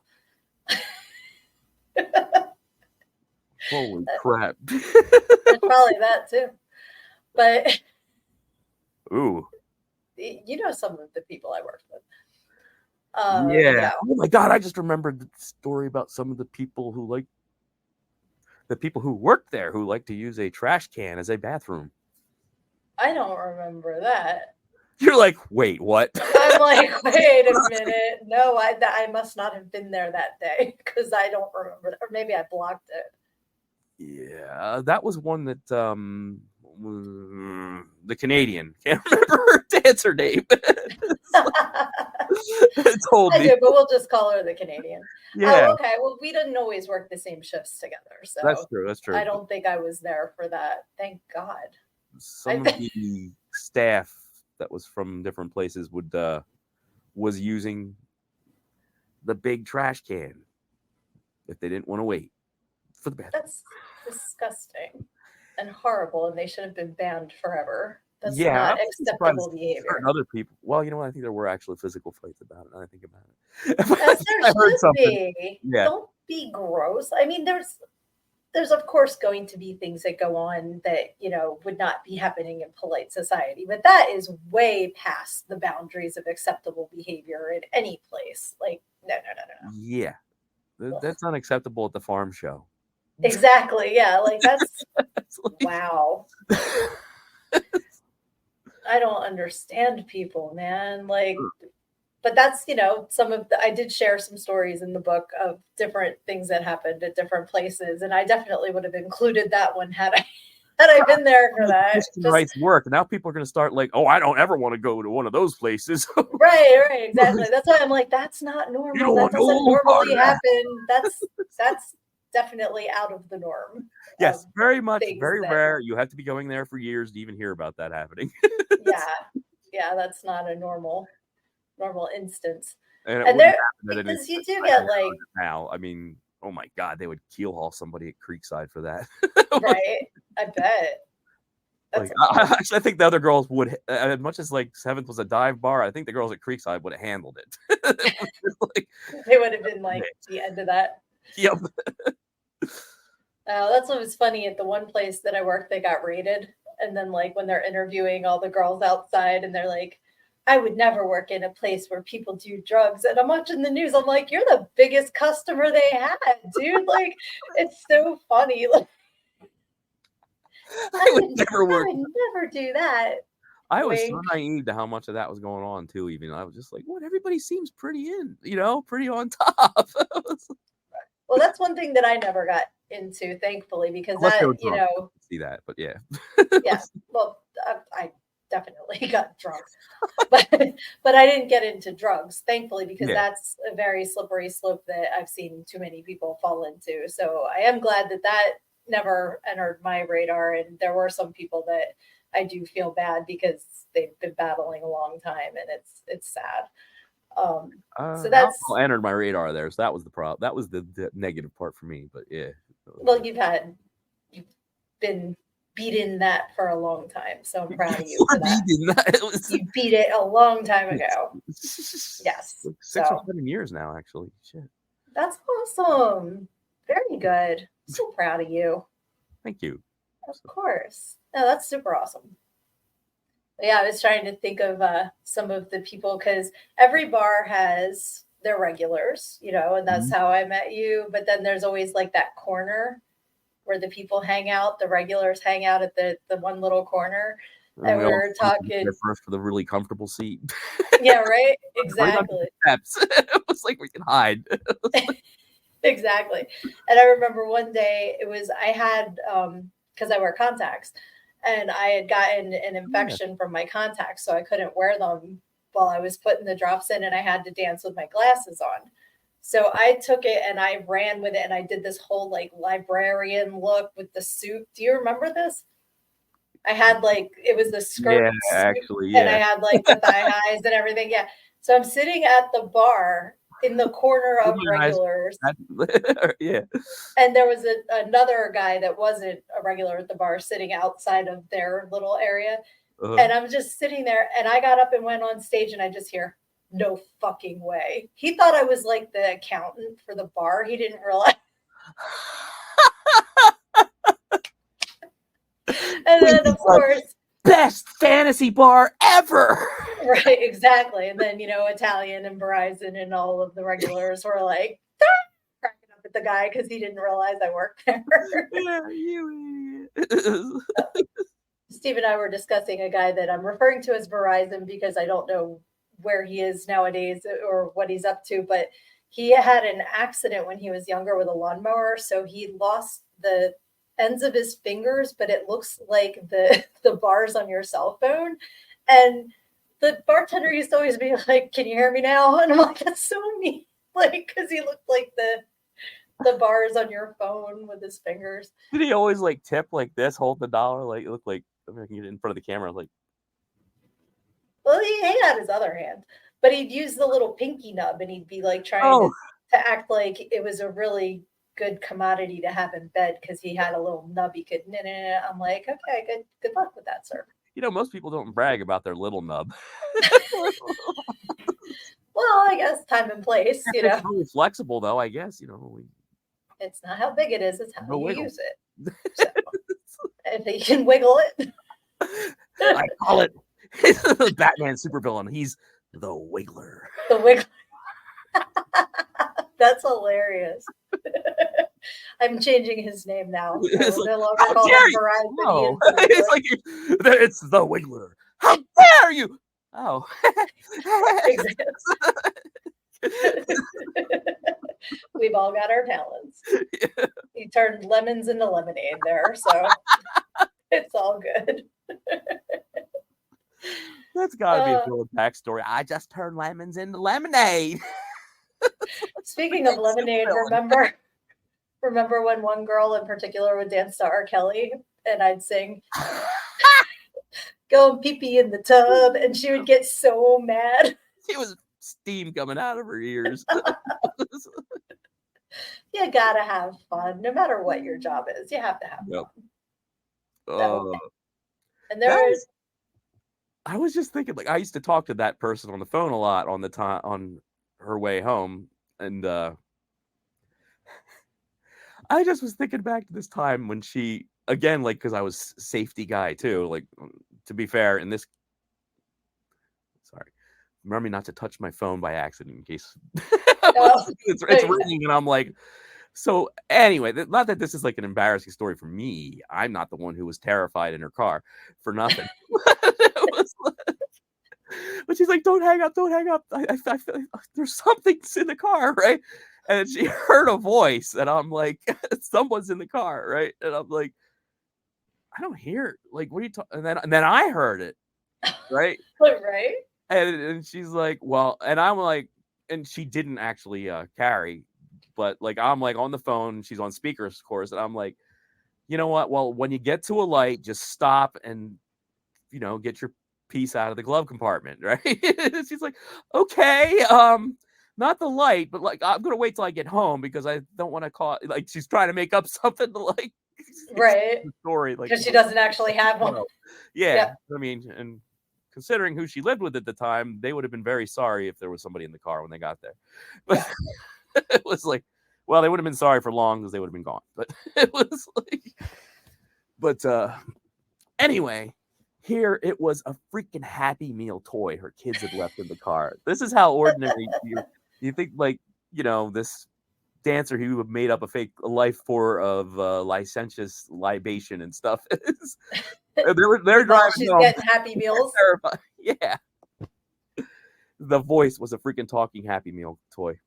Speaker 2: Holy crap!
Speaker 1: It's probably that too. But
Speaker 2: Ooh,
Speaker 1: you know some of the people I worked with.
Speaker 2: yeah. Oh my god! I just remembered the story about some of the people who worked there who like to use a trash can as a bathroom.
Speaker 1: I don't remember that.
Speaker 2: You're like, wait, what?
Speaker 1: I'm like, wait a minute. No, I must not have been there that day because I don't remember that. Or maybe I blocked it.
Speaker 2: Yeah, that was one that the Canadian, can't remember her dancer name. Told
Speaker 1: I
Speaker 2: me.
Speaker 1: do, but we'll just call her the Canadian.
Speaker 2: Yeah,
Speaker 1: Oh, okay. Well, we didn't always work the same shifts together, so
Speaker 2: that's true.
Speaker 1: I don't think I was there for that. Thank God.
Speaker 2: Some of the staff that was from different places was using the big trash can if they didn't want to wait for the bathroom.
Speaker 1: That's disgusting and horrible, and they should have been banned forever. That's
Speaker 2: Yeah,
Speaker 1: not
Speaker 2: I'm
Speaker 1: acceptable
Speaker 2: surprised
Speaker 1: behavior.
Speaker 2: certain other people. Well, you know what? I think there were actually physical fights about it. Now I think about it.
Speaker 1: As
Speaker 2: I
Speaker 1: there
Speaker 2: heard
Speaker 1: should
Speaker 2: something.
Speaker 1: be.
Speaker 2: Yeah.
Speaker 1: Don't be gross. I mean, there's of course going to be things that go on that would not be happening in polite society, but that is way past the boundaries of acceptable behavior in any place. Like, no.
Speaker 2: Yeah, that's unacceptable at the farm show.
Speaker 1: Exactly. Yeah, like that's
Speaker 2: Like,
Speaker 1: wow. I don't understand people, man. Like, but that's some of I did share some stories in the book of different things that happened at different places, and I definitely would have included that one had I been there for that.
Speaker 2: Christian rights work. Now people are going to start like, oh, I don't ever want to go to one of those places.
Speaker 1: Right, exactly. That's why I'm like, that's not normal.
Speaker 2: You don't
Speaker 1: That
Speaker 2: want no
Speaker 1: doesn't
Speaker 2: part
Speaker 1: normally
Speaker 2: of that.
Speaker 1: happen. That's definitely out of the norm.
Speaker 2: Yes, very much,
Speaker 1: things
Speaker 2: very
Speaker 1: that-
Speaker 2: rare. You have to be going there for years to even hear about that happening.
Speaker 1: Yeah, that's not a normal instance.
Speaker 2: And it
Speaker 1: And
Speaker 2: wouldn't
Speaker 1: there,
Speaker 2: happen at
Speaker 1: because
Speaker 2: any-
Speaker 1: you do get like,
Speaker 2: now. I mean, oh my God, they would keel haul somebody at Creekside for that.
Speaker 1: right? I bet. That's
Speaker 2: Like, actually, I think the other girls would, as much as like Seventh was a dive bar, I think the girls at Creekside would have handled it. Like,
Speaker 1: they would have been like the end of that.
Speaker 2: yep.
Speaker 1: That's what was funny at the one place that I worked, they got raided. And then like when they're interviewing all the girls outside and they're like, I would never work in a place where people do drugs. And I'm watching the news. I'm like, you're the biggest customer they had, dude. Like, it's so funny. Like,
Speaker 2: I would never work.
Speaker 1: I would never do that.
Speaker 2: I was so
Speaker 1: Wink.
Speaker 2: naive to how much of that was going on too. Even I was just like, "What? Everybody seems pretty pretty on top."
Speaker 1: Well, that's one thing that I never got into, thankfully, because
Speaker 2: Unless
Speaker 1: that,
Speaker 2: they were drunk. See that, but yeah.
Speaker 1: yeah. Well, I definitely got drunk, but I didn't get into drugs, thankfully, because that's a very slippery slope that I've seen too many people fall into. So I am glad that never entered my radar, and there were some people that I do feel bad because they've been battling a long time, and it's sad. So that's
Speaker 2: alcohol entered my radar there, so that was the problem. That was the negative part for me. But yeah.
Speaker 1: well, you've been beaten that for a long time, so I'm proud of you for that. You beat it a long time ago. Yes,
Speaker 2: like 6 or 7 years now, actually. Shit.
Speaker 1: That's awesome. Very good. So proud of you.
Speaker 2: Thank you.
Speaker 1: Of course. No, that's super awesome. Yeah, I was trying to think of some of the people because every bar has their regulars, and that's
Speaker 2: Mhm.
Speaker 1: how I met you. But then there's always like that corner where the people hang out, the regulars hang out at the one little corner.
Speaker 2: And
Speaker 1: And
Speaker 2: we
Speaker 1: we
Speaker 2: all
Speaker 1: were
Speaker 2: sneak in there
Speaker 1: talking.
Speaker 2: first for the really comfortable seat.
Speaker 1: Yeah, right?
Speaker 2: Right under the
Speaker 1: Exactly.
Speaker 2: steps. It was like we can hide.
Speaker 1: Exactly. And I remember one day I had because I wear contacts and I had gotten an
Speaker 2: Yeah.
Speaker 1: infection from my contacts, so I couldn't wear them while I was putting the drops in and I had to dance with my glasses on. So I took it and I ran with it and I did this whole like librarian look with the suit. Do you remember this? I had like it was the
Speaker 2: Yeah,
Speaker 1: skirt suit
Speaker 2: actually,
Speaker 1: and I
Speaker 2: yeah.
Speaker 1: had like the thigh highs and everything. Yeah. So I'm sitting at the bar in the corner
Speaker 2: Oh
Speaker 1: of
Speaker 2: my eyes.
Speaker 1: regulars
Speaker 2: Yeah.
Speaker 1: and there was another guy that wasn't a regular at the bar sitting outside of their little area.
Speaker 2: Uh-huh.
Speaker 1: And I'm just sitting there and I got up and went on stage and I just hear, no fucking way. He thought I was like the accountant for the bar. He didn't realize. And then, of
Speaker 2: It's like,
Speaker 1: course,
Speaker 2: best fantasy bar ever.
Speaker 1: right, exactly. And then, Italian and Verizon and all of the regulars were like, cracking up at the guy because he didn't realize I worked there.
Speaker 2: Yeah, you idiot.
Speaker 1: Steve and I were discussing a guy that I'm referring to as Verizon because I don't know where he is nowadays or what he's up to, but he had an accident when he was younger with a lawnmower. So he lost the ends of his fingers, but it looks like the bars on your cell phone. And the bartender used to always be like, "Can you hear me now?" And I'm like, "That's so mean." Like, because he looked like the bars on your phone with his fingers.
Speaker 2: Did he always like tip like this, hold the dollar? Like it looked like I mean, I can get it in front of the camera, like
Speaker 1: Well, he had his other hand, but he'd use the little pinky nub and he'd be like trying
Speaker 2: oh,
Speaker 1: to act like it was a really good commodity to have in bed because he had a little nub he could. Nah, nah, nah. I'm like, okay, good luck with that, sir.
Speaker 2: most people don't brag about their little nub.
Speaker 1: Well, I guess time and place,
Speaker 2: If it's really flexible, though, I guess
Speaker 1: it's not how big it is, it's how
Speaker 2: no
Speaker 1: you
Speaker 2: wiggle.
Speaker 1: use it. So if you can wiggle it,
Speaker 2: I call it Batman supervillain. He's the Wiggler.
Speaker 1: the wiggle. That's hilarious. I'm changing his name now. I
Speaker 2: It's
Speaker 1: will
Speaker 2: like,
Speaker 1: no longer
Speaker 2: how
Speaker 1: call
Speaker 2: dare
Speaker 1: him
Speaker 2: you?
Speaker 1: Verizon. He
Speaker 2: No,
Speaker 1: is the
Speaker 2: it's
Speaker 1: Wiggler.
Speaker 2: like it's the Wiggler. How dare you? Oh,
Speaker 1: Exactly. We've all got our talents.
Speaker 2: yeah.
Speaker 1: He turned lemons into lemonade there, so it's all good.
Speaker 2: That's got to be a
Speaker 1: Uh,
Speaker 2: villain backstory. I just turned lemons into lemonade.
Speaker 1: Speaking of lemonade,
Speaker 2: Supervillain.
Speaker 1: remember when one girl in particular would dance to R. Kelly and I'd sing "Go and pee pee in the tub," and she would get so mad.
Speaker 2: She was steam coming out of her ears.
Speaker 1: You gotta have fun, no matter what your job is. You have to have
Speaker 2: Yep.
Speaker 1: fun. So,
Speaker 2: Uh,
Speaker 1: and
Speaker 2: that
Speaker 1: there's
Speaker 2: was. I was just thinking, like, I used to talk to that person on the phone a lot on the time on her way home, and I just was thinking back to this time when she again, like, because I was safety guy too. Like, to be fair, in this, sorry, remember me not to touch my phone by accident in case
Speaker 1: oh,
Speaker 2: it's ringing, and I'm like, so anyway, not that this is like an embarrassing story for me. I'm not the one who was terrified in her car for nothing. It was like, but she's like, "Don't hang up, don't hang up. I feel like there's something in the car, right?" And she heard a voice, and I'm like, "Someone's in the car, right?" And I'm like, "I don't hear it. Like, what are you talking?" And then I heard it, right?
Speaker 1: right?
Speaker 2: And she's like, "Well," and I'm like, and she didn't actually carry, but like I'm like on the phone, she's on speakers, of course, and I'm like, "You know what? Well, when you get to a light, just stop and get your piece out of the glove compartment," right? She's like, "Okay, not the light, but like I'm gonna wait till I get home because I don't want to call." Like she's trying to make up something to like
Speaker 1: Right.
Speaker 2: the story, like
Speaker 1: Because she doesn't actually have one.
Speaker 2: no. Yeah,
Speaker 1: Yep.
Speaker 2: I mean, and considering who she lived with at the time, they would have been very sorry if there was somebody in the car when they got there. But
Speaker 1: Yeah.
Speaker 2: it was like, Well, they would have been sorry for long because they would have been gone. But it was like, but anyway, here it was a freaking Happy Meal toy her kids had left in the car. This is how ordinary you think, like, this dancer who made up a life for of licentious libation and stuff is. They're driving
Speaker 1: She's
Speaker 2: home.
Speaker 1: getting Happy Meals.
Speaker 2: Terrified. Yeah. The voice was a freaking talking Happy Meal toy.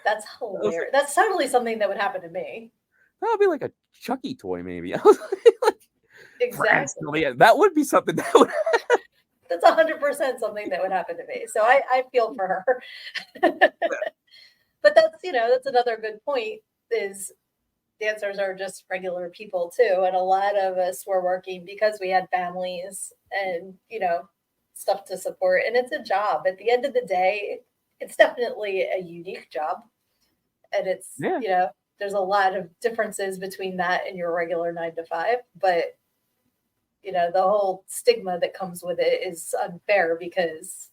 Speaker 1: That's hilarious. That's totally something that would happen to me.
Speaker 2: That would be like a Chucky toy, maybe.
Speaker 1: Exactly.
Speaker 2: That would be something that would.
Speaker 1: That's 100% something that would happen to me. So I feel for her. But that's another good point, is dancers are just regular people too. And a lot of us were working because we had families and, stuff to support. And it's a job. At the end of the day, it's definitely a unique job. And it's, there's a lot of differences between that and your regular 9 to 5. But, the whole stigma that comes with it is unfair because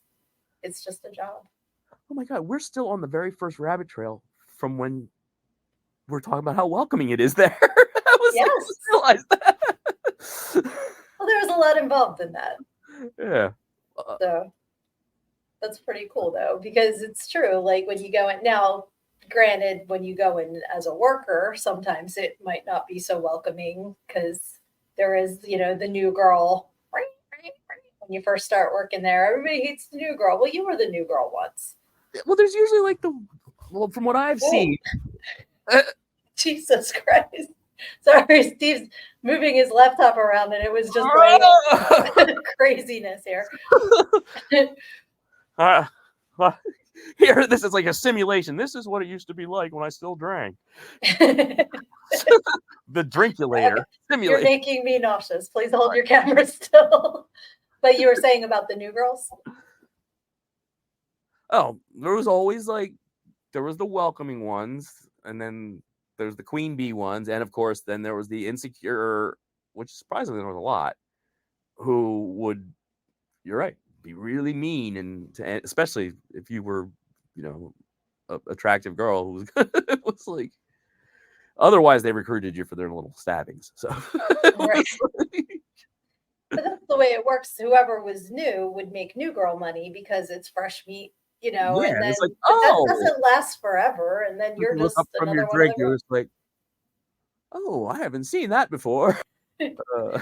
Speaker 1: it's just a job.
Speaker 2: Oh my God, we're still on the very first rabbit trail from when we're talking about how welcoming it is there.
Speaker 1: Yes.
Speaker 2: I just realized that.
Speaker 1: Well, there was a lot involved in that.
Speaker 2: Yeah.
Speaker 1: So that's pretty cool, though, because it's true. Like when you go in now, granted, when you go in as a worker, sometimes it might not be so welcoming because there is, the new girl. When you first start working there, everybody hates the new girl. Well, you were the new girl once.
Speaker 2: Well, there's usually like from what I've seen.
Speaker 1: Jesus Christ. Sorry, Steve's moving his laptop around and it was just like craziness here.
Speaker 2: Here, this is like a simulation. This is what it used to be like when I still drank. The drinkulator simulator.
Speaker 1: You're making me nauseous. Please hold your camera still. But you were saying about the new girls?
Speaker 2: Oh, there was always there was the welcoming ones, and then there's the queen bee ones, and of course, then there was the insecure, which surprisingly there was a lot, who would, you're right, be really mean, and especially if you were, an attractive girl who was like, otherwise they recruited you for their little stabbings. So,
Speaker 1: right. But that's the way it works. Whoever was new would make new girl money because it's fresh meat, and then
Speaker 2: it's like,
Speaker 1: that doesn't last forever. And then you're just
Speaker 2: up from your drink. You're just like, oh, I haven't seen that before.
Speaker 1: But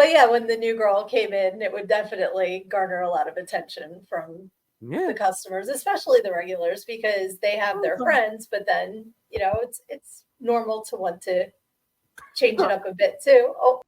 Speaker 1: yeah, when the new girl came in, it would definitely garner a lot of attention from the customers, especially the regulars, because they have their friends. But then, it's normal to want to change it up a bit too. Oh.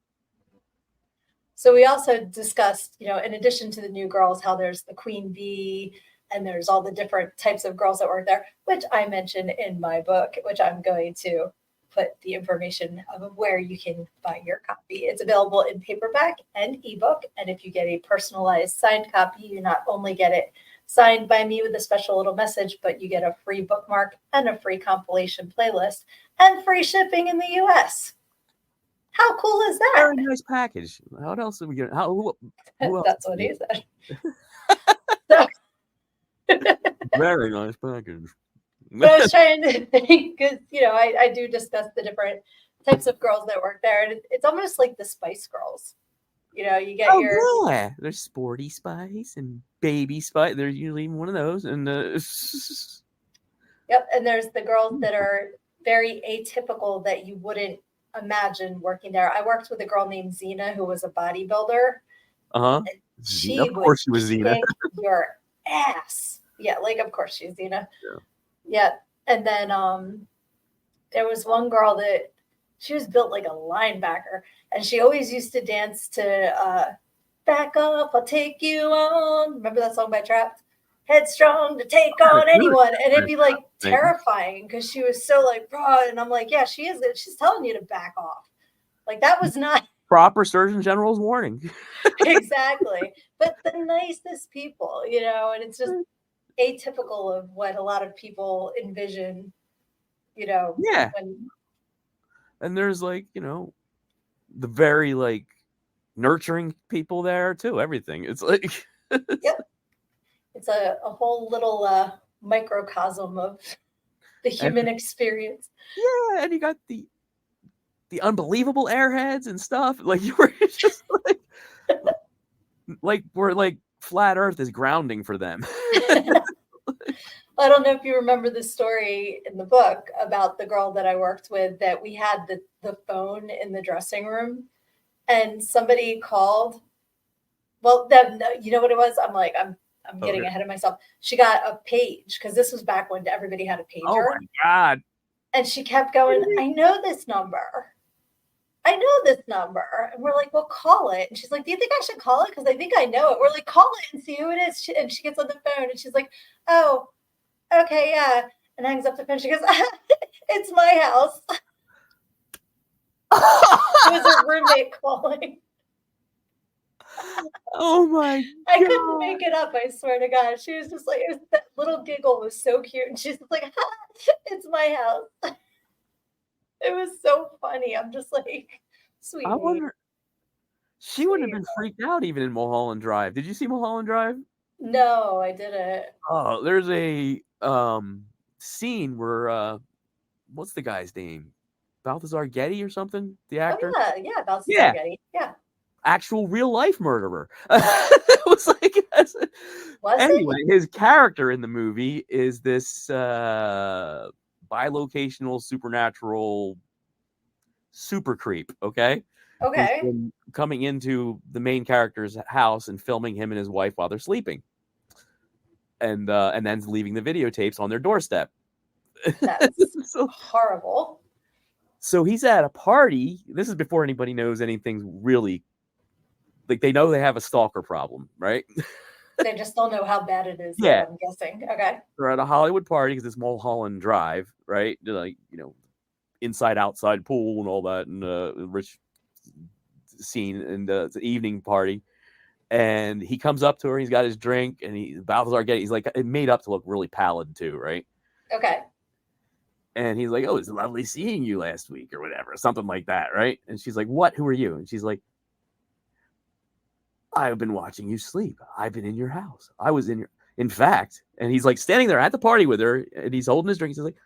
Speaker 1: So we also discussed, in addition to the new girls, how there's the queen bee and there's all the different types of girls that work there, which I mentioned in my book, which I'm going to put the information of where you can buy your copy. It's available in paperback and ebook. And if you get a personalized signed copy, you not only get it signed by me with a special little message, but you get a free bookmark and a free compilation playlist and free shipping in the US. How cool is that?
Speaker 2: Very nice package. What else are we getting? Who else?
Speaker 1: That's what he said.
Speaker 2: Very nice package.
Speaker 1: I was trying to think because, I do discuss the different types of girls that work there. And it's almost like the Spice Girls. You get
Speaker 2: yeah. There's Sporty Spice and Baby Spice. There's usually one of those. And
Speaker 1: Yep. And there's the girls that are very atypical that you wouldn't imagine working there. I worked with a girl named Zena who was a bodybuilder.
Speaker 2: Of course she was Zena.
Speaker 1: Your ass. Yeah, of course she's Zena. Yeah. And then there was one girl that she was built like a linebacker, and she always used to dance to Back Up, I'll Take You On. Remember that song by Trapped? Headstrong to take on anyone. And it'd be terrifying because she was so raw. And I'm like, yeah, she is. She's telling you to back off. That was not
Speaker 2: proper Surgeon General's warning.
Speaker 1: Exactly. But the nicest people, and it's just atypical of what a lot of people envision,
Speaker 2: Yeah. And there's the very nurturing people there too. Everything. It's
Speaker 1: yep. It's a whole little microcosm of The human experience.
Speaker 2: Yeah, and you got the unbelievable airheads and stuff. Like you were just like we're like flat Earth is grounding for them.
Speaker 1: I don't know if you remember the story in the book about the girl that I worked with, that we had the phone in the dressing room and somebody called. Well, you know what it was? I'm getting ahead of myself. She got a page because this was back when everybody had a pager.
Speaker 2: Oh my God.
Speaker 1: And she kept going, I know this number. I know this number. And we're like, well, call it. And she's like, do you think I should call it? Because I think I know it. We're like, call it and see who it is. And she gets on the phone and she's like, oh, okay, yeah. And hangs up the phone. She goes, it's my house. It was her roommate calling.
Speaker 2: Oh my God.
Speaker 1: I couldn't make it up, I swear to God. She was just like, that little giggle was so cute. And she's just like, it's my house. It was so funny. I'm just like, sweet.
Speaker 2: I wonder, she wouldn't have been freaked out even in Mulholland Drive. Did you see Mulholland Drive?
Speaker 1: No, I didn't.
Speaker 2: Oh, there's a scene where what's the guy's name? Balthazar Getty or something? The actor?
Speaker 1: Oh, yeah, Balthazar Getty. Yeah.
Speaker 2: Actual real life murderer. It was like anyway, his character in the movie is this bilocational supernatural super creep, okay?
Speaker 1: Okay.
Speaker 2: Who's been coming into the main character's house and filming him and his wife while they're sleeping. And then leaving the videotapes on their doorstep.
Speaker 1: That's horrible.
Speaker 2: So he's at a party. This is before anybody knows anything's really, like, they know they have a stalker problem, right?
Speaker 1: They just don't know how bad it is.
Speaker 2: Yeah,
Speaker 1: I'm guessing. Okay.
Speaker 2: They're at a Hollywood party because it's Mulholland Drive, right? Like, inside outside pool and all that, and rich scene, and it's an evening party. And he comes up to her. He's got his drink, and Balthazar Getty. He's like, it made up to look really pallid too, right?
Speaker 1: Okay.
Speaker 2: And he's like, oh, it's lovely seeing you last week or whatever, something like that, right? And she's like, what? Who are you? And she's like, I've been watching you sleep. I've been in your house. I was in fact, and he's like standing there at the party with her, and he's holding his drink. He's like,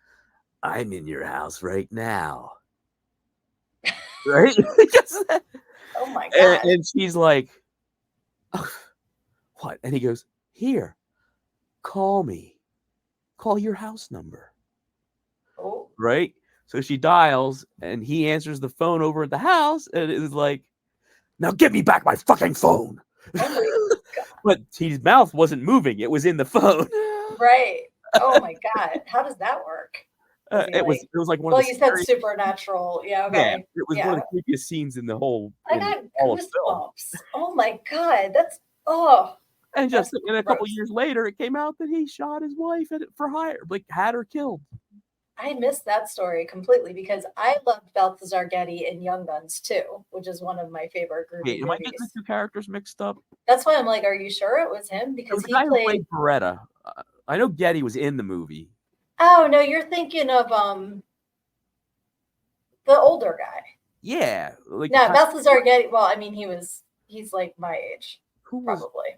Speaker 2: I'm in your house right now. Right?
Speaker 1: Oh my God.
Speaker 2: And she's like, oh, what? And he goes, here, call me. Call your house number.
Speaker 1: Oh.
Speaker 2: Right? So she dials, and he answers the phone over at the house, and it was like, now give me back my fucking phone.
Speaker 1: Oh my God.
Speaker 2: But his mouth wasn't moving. It was in the phone.
Speaker 1: Right. Oh my God. How does that work?
Speaker 2: It was like one of the
Speaker 1: you said supernatural. Yeah, okay.
Speaker 2: Yeah, it was one of the creepiest scenes in the whole.
Speaker 1: I got goosebumps. Oh my God. That's
Speaker 2: And just a couple years later, it came out that he shot his wife for hire, like had her killed.
Speaker 1: I missed that story completely because I loved Balthazar Getty in Young Guns too, which is one of my favorite groovy
Speaker 2: Am I getting the two characters mixed up?
Speaker 1: That's why I'm like, are you sure it was him? Because
Speaker 2: he played Beretta. I know Getty was in the movie.
Speaker 1: Oh no, you're thinking of the older guy.
Speaker 2: Yeah,
Speaker 1: like no, Balthazar Getty. Well, I mean, he's like my age. Probably.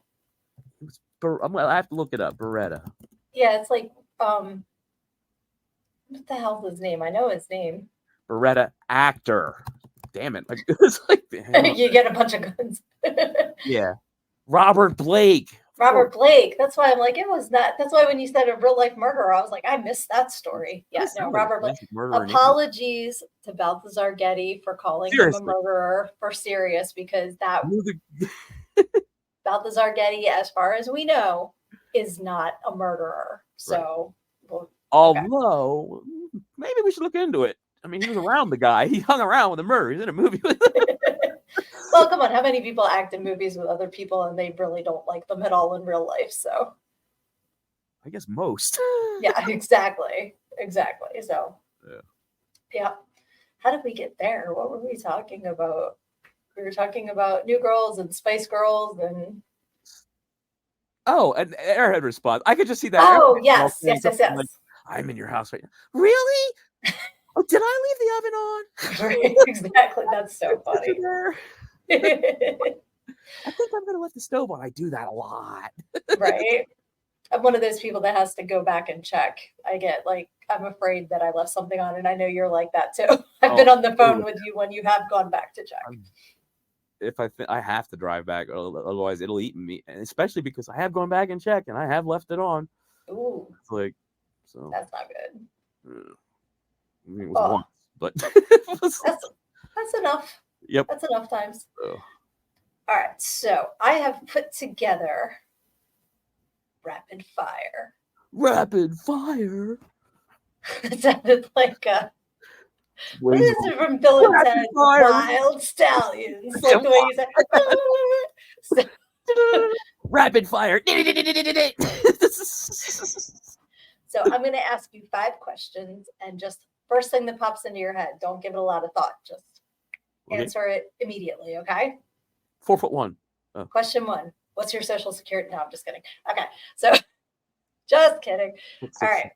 Speaker 2: I have to look it up. Beretta.
Speaker 1: Yeah, it's like what the hell's his name? I know his name.
Speaker 2: Beretta actor. Damn it! It's like
Speaker 1: you get a bunch of guns.
Speaker 2: Yeah, Robert Blake.
Speaker 1: Robert Blake. That's why I'm like, it was not. That's why when you said a real life murderer, I was like, I missed that story. Yeah, no, Robert Blake. Apologies to Balthazar Getty for calling him a murderer for serious, because that Balthazar Getty, as far as we know, is not a murderer. So,
Speaker 2: although maybe we should look into it. I mean, he was around the guy. He hung around with a murderer. He's in a movie with him.
Speaker 1: Well, come on. How many people act in movies with other people and they really don't like them at all in real life? So
Speaker 2: I guess most.
Speaker 1: Yeah, exactly. So yeah. How did we get there? What were we talking about? We were talking about New Girls and Spice Girls and
Speaker 2: an Airhead response. I could just see that.
Speaker 1: Oh, yes. Like,
Speaker 2: I'm in your house right now. Really? Oh, did I leave the oven on?
Speaker 1: Right, exactly. That's so funny.
Speaker 2: I think I'm going to let the stove on. I do that a lot.
Speaker 1: Right. I'm one of those people that has to go back and check. I get like I'm afraid that I left something on, and I know you're like that too. I've been
Speaker 2: Oh,
Speaker 1: on the phone with you when you have gone back to check.
Speaker 2: if I have to drive back, otherwise it'll eat me. And especially because I have gone back and checked, and I have left it on.
Speaker 1: Ooh,
Speaker 2: It's like, so
Speaker 1: that's not good.
Speaker 2: I mean, it was
Speaker 1: Oh,
Speaker 2: once, but it was,
Speaker 1: that's enough.
Speaker 2: yep.
Speaker 1: That's enough times.
Speaker 2: Oh.
Speaker 1: All right, so I have put together rapid fire.
Speaker 2: Rapid fire.
Speaker 1: It sounded like what
Speaker 2: Wayne's
Speaker 1: is it from Bill and
Speaker 2: Rapid
Speaker 1: Ted?
Speaker 2: fire.
Speaker 1: Wild Stallions. Like the way you said.
Speaker 2: Rapid fire.
Speaker 1: So I'm going to ask you 5 questions, and just first thing that pops into your head. Don't give it a lot of thought. Just answer it immediately. Okay.
Speaker 2: 4'1". Oh.
Speaker 1: Question 1. What's your social security? No, I'm just kidding. Okay. So just kidding. All right.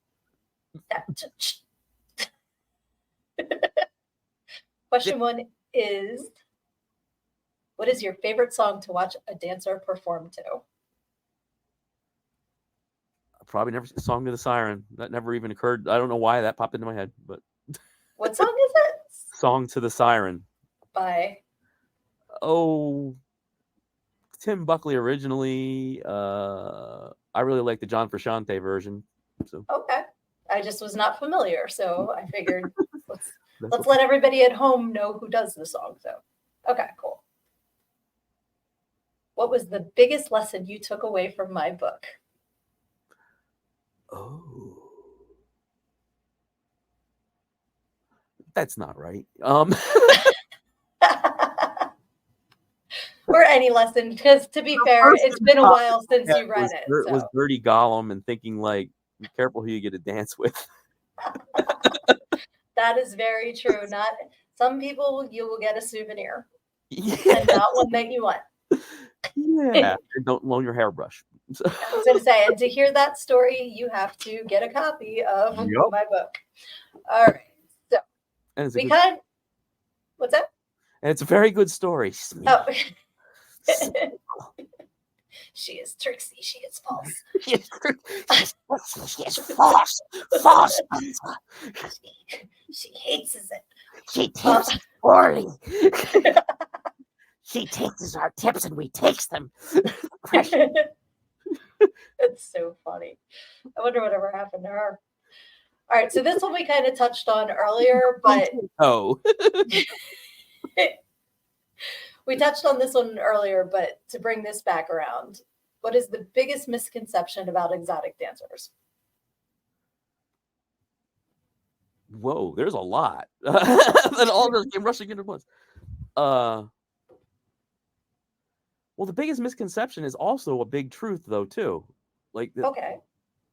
Speaker 1: Question 1 is, what is your favorite song to watch a dancer perform to?
Speaker 2: Probably never Song to the Siren. That never even occurred. I don't know why that popped into my head, but
Speaker 1: What song is it?
Speaker 2: Song to the Siren.
Speaker 1: By
Speaker 2: Tim Buckley originally. I really like the John Frusciante version. So
Speaker 1: okay. I just was not familiar, so I figured let's let everybody at home know who does the song. So okay, cool. What was the biggest lesson you took away from my book?
Speaker 2: Oh, that's not right.
Speaker 1: Or any lesson, because to be fair, it's been a while since you read it.
Speaker 2: It was Dirty Gollum and thinking like, be careful who you get to dance with.
Speaker 1: That is very true. Not some people you will get a souvenir,
Speaker 2: Yeah.
Speaker 1: and not one that you want.
Speaker 2: Yeah, and don't loan your hairbrush. So.
Speaker 1: I was going to say, and to hear that story, you have to get a copy of my book. All right. So what's that?
Speaker 2: And it's a very good story.
Speaker 1: Oh. She is tricksy. She is false.
Speaker 2: She is false. False.
Speaker 1: She hates it.
Speaker 2: She tips poorly. She takes our tips and we takes them.
Speaker 1: It's so funny. I wonder whatever happened to her. All right, so this one we kind of touched on earlier, but we touched on this one earlier, but to bring this back around, what is the biggest misconception about exotic dancers?
Speaker 2: Whoa, there's a lot. And all of us came rushing into once. Well, the biggest misconception is also a big truth, though, too. Like,
Speaker 1: okay,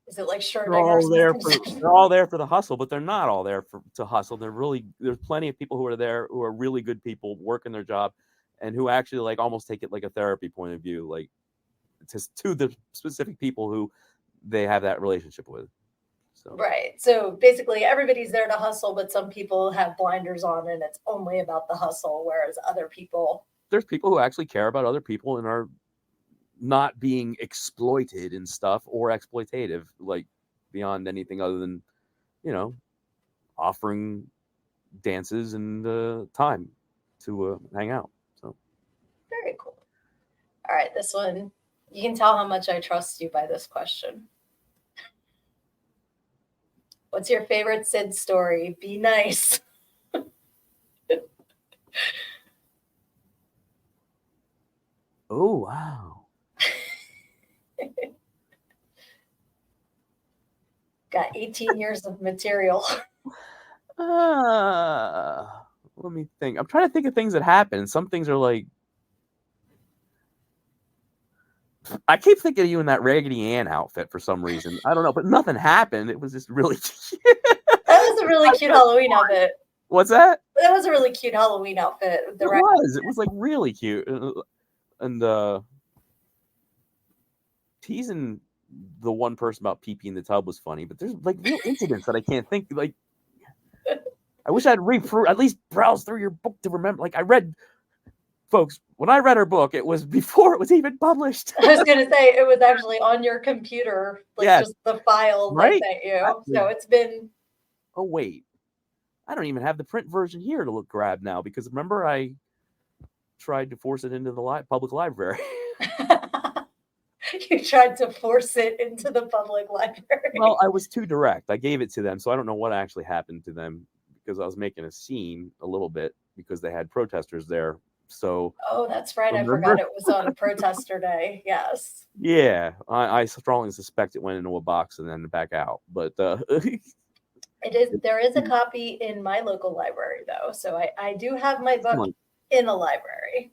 Speaker 1: is it like
Speaker 2: they're all there for the hustle, but they're not all there to hustle. There's plenty of people who are there who are really good people working their job, and who actually like almost take it like a therapy point of view, like to the specific people who they have that relationship with. So.
Speaker 1: Right. So basically, everybody's there to hustle, but some people have blinders on, and it's only about the hustle, whereas other people.
Speaker 2: There's people who actually care about other people and are not being exploited and stuff or exploitative, like beyond anything other than, offering dances and time to hang out. So
Speaker 1: very cool. All right, this one, you can tell how much I trust you by this question. What's your favorite Sid story? Be nice.
Speaker 2: Oh, wow.
Speaker 1: Got 18 years of material.
Speaker 2: Let me think. I'm trying to think of things that happened. Some things are like, I keep thinking of you in that Raggedy Ann outfit for some reason. I don't know, but nothing happened. It was just really cute.
Speaker 1: That was a really cute Halloween outfit.
Speaker 2: What's that?
Speaker 1: That was a really cute Halloween outfit.
Speaker 2: It was like really cute. And teasing the one person about pee-pee in the tub was funny, but there's like real incidents that I can't think. Like, I wish I'd read through, at least browse through your book to remember. Like, I read folks, when I read her book, it was before it was even published.
Speaker 1: I was going to say it was actually on your computer, like
Speaker 2: Yes.
Speaker 1: just the files I
Speaker 2: Right?
Speaker 1: sent you. So it's been.
Speaker 2: Oh, wait. I don't even have the print version here to grab now because remember I tried to force it into the public library.
Speaker 1: You tried to force it into the public library.
Speaker 2: Well, I was too direct. I gave it to them, so I don't know what actually happened to them because I was making a scene a little bit because they had protesters there. So
Speaker 1: oh, that's right.
Speaker 2: remember?
Speaker 1: I forgot it was on Protester Day. Yes.
Speaker 2: Yeah, I strongly suspect it went into a box and then back out. But
Speaker 1: it is. There is a copy in my local library, though, so I do have my book in a library.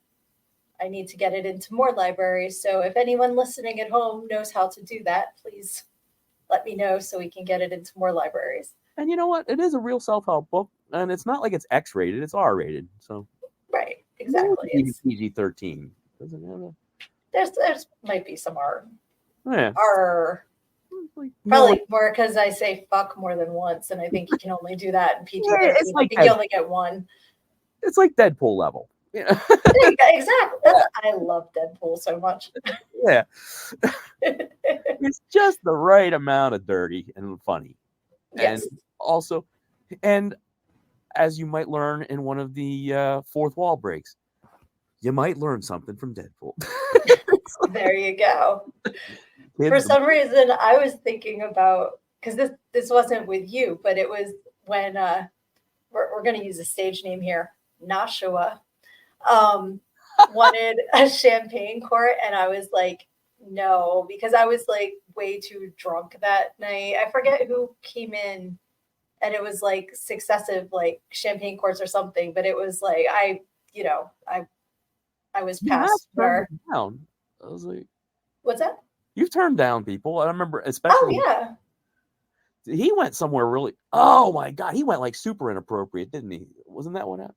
Speaker 1: I need to get it into more libraries. So if anyone listening at home knows how to do that, please let me know so we can get it into more libraries.
Speaker 2: And you know what? It is a real self-help book, and it's not like it's X-rated; it's R-rated. So
Speaker 1: right, exactly.
Speaker 2: It's PG-13. Doesn't have a...
Speaker 1: There's might be some R.
Speaker 2: Yeah.
Speaker 1: R. Probably more because I say fuck more than once, and I think you can only do that in PG-13.
Speaker 2: Yeah, it's like
Speaker 1: I think you only get one.
Speaker 2: It's like Deadpool level. Yeah.
Speaker 1: Exactly. I love Deadpool so much.
Speaker 2: Yeah. It's just the right amount of dirty and funny.
Speaker 1: Yes.
Speaker 2: And also, and as you might learn in one of the fourth wall breaks, you might learn something from Deadpool.
Speaker 1: There you go. For some reason, I was thinking about, because this wasn't with you, but it was when we're going to use a stage name here, Nashua, wanted a champagne court, and I was like, no, because I was like way too drunk that night. I forget who came in, and it was like successive like champagne courts or something, but it was like I was past where.
Speaker 2: Down. I was like,
Speaker 1: what's that?
Speaker 2: You've turned down people. I remember, especially.
Speaker 1: Oh yeah.
Speaker 2: He went somewhere really. Oh my God, he went like super inappropriate, didn't he? Wasn't that what happened?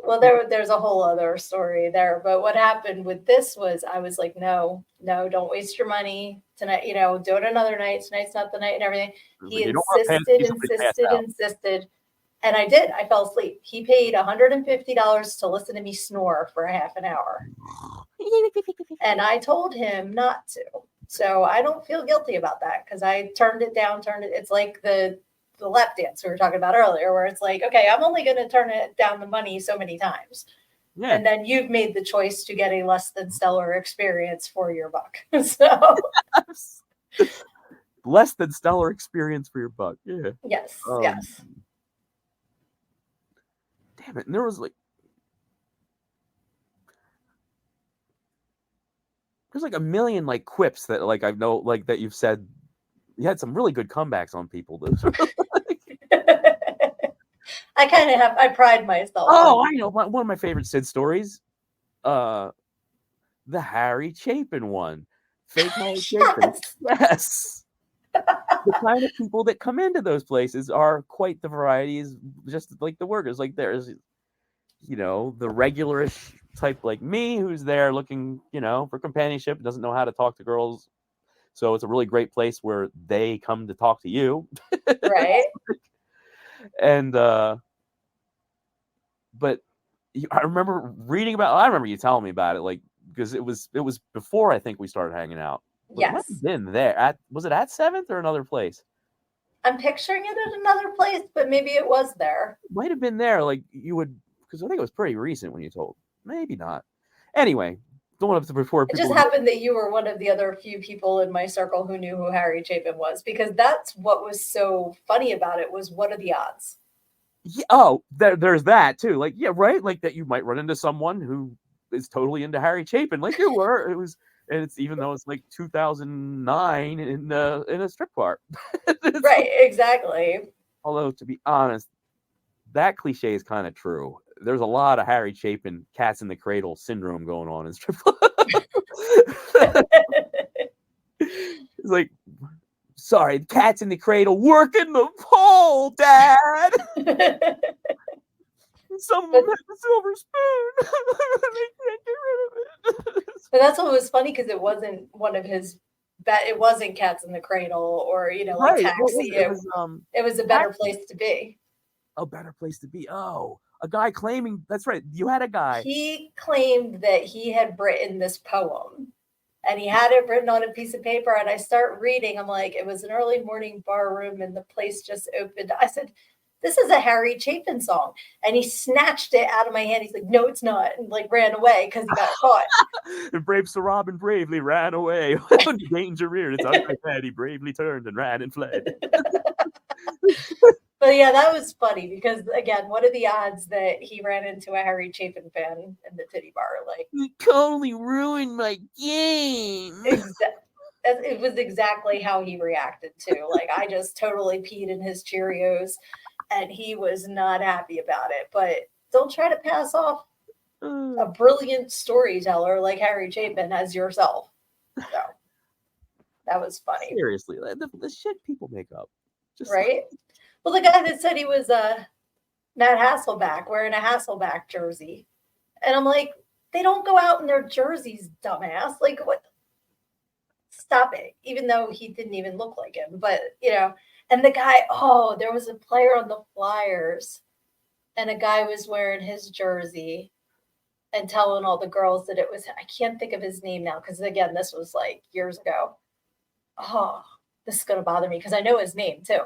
Speaker 1: Well, there's a whole other story there, but what happened with this was I was like, no, don't waste your money tonight. Do it another night. Tonight's not the night, and everything. He insisted, and I did. I fell asleep. He paid $150 to listen to me snore for a half an hour, and I told him not to. So I don't feel guilty about that because I turned it down. It's like the lap dance we were talking about earlier, where it's like, okay, I'm only going to turn it down the money so many times. Yeah. And then you've made the choice to get a less than stellar experience for your buck. So
Speaker 2: less than stellar experience for your buck. Yeah.
Speaker 1: Yes. Yes.
Speaker 2: Damn it. And there was like, there's like a million like quips that like I know like that you've said. You had some really good comebacks on people.
Speaker 1: I kind of have. I pride myself.
Speaker 2: Oh, I know. One of my favorite Sid stories, the Harry Chapin one. Fake Harry Chapin. Yes. The kind of people that come into those places are quite the varieties, just like the workers. Like there's, the regularish type like me who's there looking, for companionship, doesn't know how to talk to girls. So it's a really great place where they come to talk to you.
Speaker 1: Right.
Speaker 2: And, but I remember you telling me about it, like, because it was before I think we started hanging out.
Speaker 1: Yes.
Speaker 2: It been there. Was it at 7th or another place?
Speaker 1: I'm picturing it at another place, but maybe it was there.
Speaker 2: Might have been there. Like you would, because I think it was pretty recent when you told. Maybe not. Anyway. Don't want to report.
Speaker 1: It just happened that you were one of the other few people in my circle who knew who Harry Chapin was, because that's what was so funny about it was what are the odds?
Speaker 2: Yeah, oh, there's that too. Like, yeah, right. Like that you might run into someone who is totally into Harry Chapin, like you were. And it's even though it's like 2009 in a strip bar.
Speaker 1: Right. Exactly.
Speaker 2: Although to be honest, that cliche is kind of true. There's a lot of Harry Chapin cats in the cradle syndrome going on in strip club. It's like, sorry, cats in the cradle working the pole, Dad. Some of them have the silver spoon. They can't get rid of it.
Speaker 1: But that's what was funny because it wasn't one of his. It wasn't Cats in the Cradle or like Taxi. It was a better place to be.
Speaker 2: A better place to be. Oh, a guy claiming that's right. You had a guy.
Speaker 1: He claimed that he had written this poem and he had it written on a piece of paper. And I start reading. I'm like, it was an early morning bar room and the place just opened. I said, this is a Harry Chapin song. And he snatched it out of my hand. He's like, no, it's not. And like ran away because he got caught.
Speaker 2: And brave Sir Robin bravely ran away. When danger reared its ugly head, he bravely turned and ran and fled.
Speaker 1: But yeah, that was funny because again, what are the odds that he ran into a Harry Chapin fan in the titty bar? Like,
Speaker 2: you totally ruined my game.
Speaker 1: It was exactly how he reacted to. Like, I just totally peed in his Cheerios, and he was not happy about it. But don't try to pass off a brilliant storyteller like Harry Chapin as yourself. So that was funny.
Speaker 2: Seriously, the shit people make up, just
Speaker 1: right? Well, the guy that said he was Matt Hasselbeck wearing a Hasselbeck jersey. And I'm like, they don't go out in their jerseys, dumbass. Like, what? Stop it. Even though he didn't even look like him. But, and the guy, there was a player on the Flyers. And a guy was wearing his jersey and telling all the girls that it was, I can't think of his name now. Because, again, this was like years ago. Oh, this is going to bother me because I know his name, too.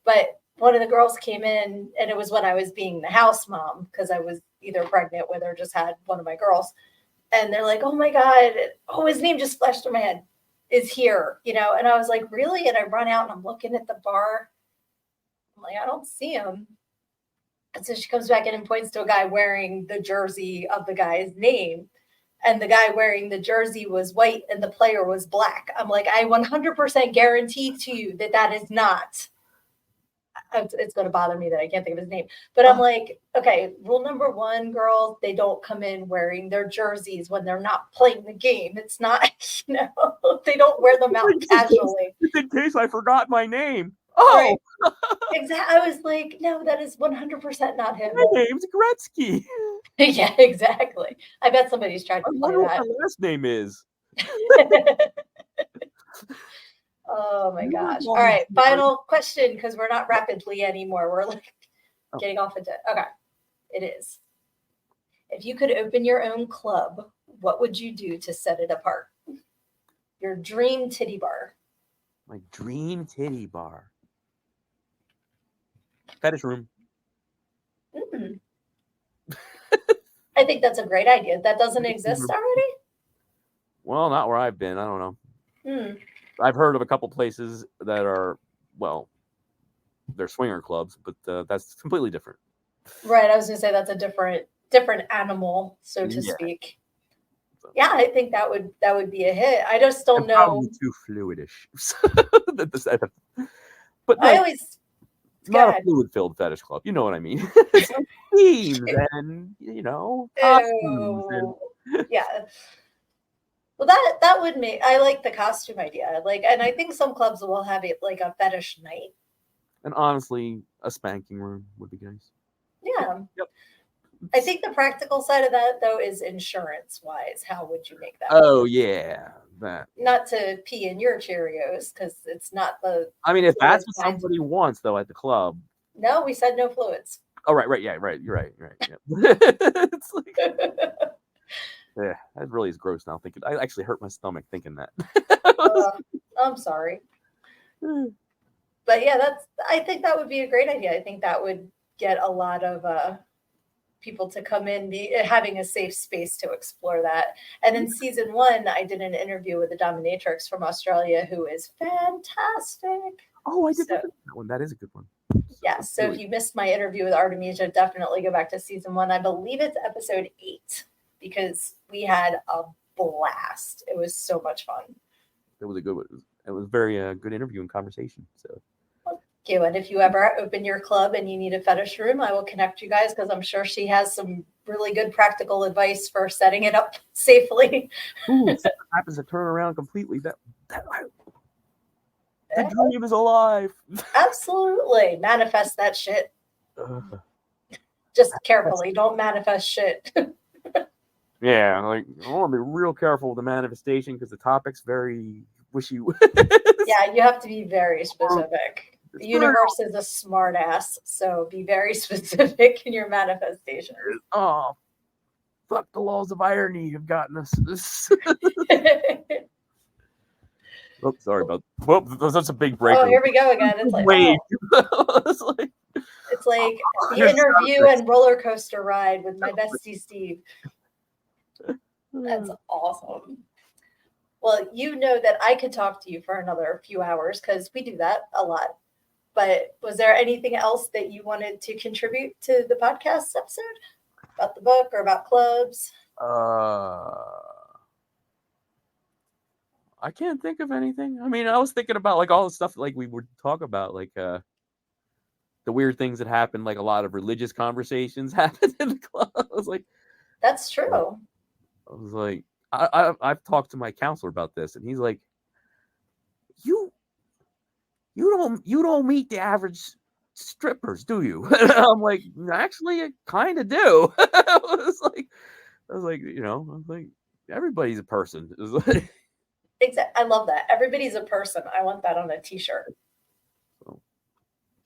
Speaker 1: But one of the girls came in, and it was when I was being the house mom because I was either pregnant with or just had one of my girls. And they're like, oh, my God. Oh, his name just flashed through my head. Is here, And I was like, really? And I run out and I'm looking at the bar. I'm like, I don't see him. And so she comes back in and points to a guy wearing the jersey of the guy's name. And the guy wearing the jersey was white and the player was black. I'm like, I 100% guarantee to you that is not. It's going to bother me that I can't think of his name. But I'm like, okay, rule number one, girls, they don't come in wearing their jerseys when they're not playing the game. It's not, they don't wear them out casually.
Speaker 2: In case I forgot my name. Oh,
Speaker 1: right. Exactly. I was like, no, that is 100% not him.
Speaker 2: My name's Gretzky.
Speaker 1: Yeah, exactly. I bet somebody's tried to play that.
Speaker 2: What my last name is.
Speaker 1: Oh my gosh. All right. Final question, because we're not rapidly anymore. We're like getting off into okay. It is. If you could open your own club, what would you do to set it apart? Your dream titty bar.
Speaker 2: My dream titty bar. Fetish room.
Speaker 1: Mm. I think that's a great idea. That doesn't exist already?
Speaker 2: Well, not where I've been. I don't know. I've heard of a couple places that are, well, they're swinger clubs, but that's completely different.
Speaker 1: Right. I was going to say that's a different animal, so to speak. Yeah, I think that would be a hit. I just don't know.
Speaker 2: Probably too fluidish. But no,
Speaker 1: I always
Speaker 2: not a fluid-filled fetish club. You know what I mean? It's like themes and costumes and...
Speaker 1: yeah. Well, that would make. I like the costume idea. And I think some clubs will have it like a fetish night.
Speaker 2: And honestly, a spanking room would be nice.
Speaker 1: Yeah.
Speaker 2: Yep.
Speaker 1: I think the practical side of that, though, is insurance-wise. How would you make that?
Speaker 2: Oh, yeah. That.
Speaker 1: Not to pee in your Cheerios, because it's not the...
Speaker 2: I mean, if that's what somebody wants, though, at the club...
Speaker 1: No, we said no fluids.
Speaker 2: Oh, right. Yeah, right. You're right. Yeah. It's like... Yeah, that really is gross now. Thinking, I actually hurt my stomach thinking that.
Speaker 1: I'm sorry. But yeah, I think that would be a great idea. I think that would get a lot of people to come in, having a safe space to explore that. And in season 1, I did an interview with a dominatrix from Australia who is fantastic.
Speaker 2: Oh, I did that one. That is a good one.
Speaker 1: Yes. So if you missed my interview with Artemisia, definitely go back to season 1. I believe it's episode 8. Because we had a blast. It was so much fun.
Speaker 2: It was a good one. It was very good interview and conversation. So,
Speaker 1: thank you. And if you ever open your club and you need a fetish room, I will connect you guys because I'm sure she has some really good practical advice for setting it up safely.
Speaker 2: Ooh, if it happens to turn around completely, that dream is alive.
Speaker 1: Absolutely. Manifest that shit. Just carefully. Don't manifest shit.
Speaker 2: Yeah, like I want to be real careful with the manifestation because the topic's very wishy.
Speaker 1: Yeah, you have to be very specific. The universe is a smart ass, so be very specific in your manifestations.
Speaker 2: Oh, fuck, the laws of irony have gotten us. Oh, sorry about that. Well, that's a big break.
Speaker 1: Oh, here we go again. It's like,
Speaker 2: wait.
Speaker 1: Oh. It's like the interview and roller coaster ride with my bestie Steve. That's awesome. Well, you know that I could talk to you for another few hours because we do that a lot. But was there anything else that you wanted to contribute to the podcast episode about the book or about clubs?
Speaker 2: I can't think of anything. I mean, I was thinking about like all the stuff like we would talk about, like the weird things that happen, like a lot of religious conversations happen in the club. I was like,
Speaker 1: that's true.
Speaker 2: I was like, I've talked to my counselor about this, and he's like, you don't meet the average strippers, do you? And I'm like, actually, I kind of do. I was like, you know, I was like, everybody's a person.
Speaker 1: Exactly. I love that. Everybody's a person. I want that on a t-shirt.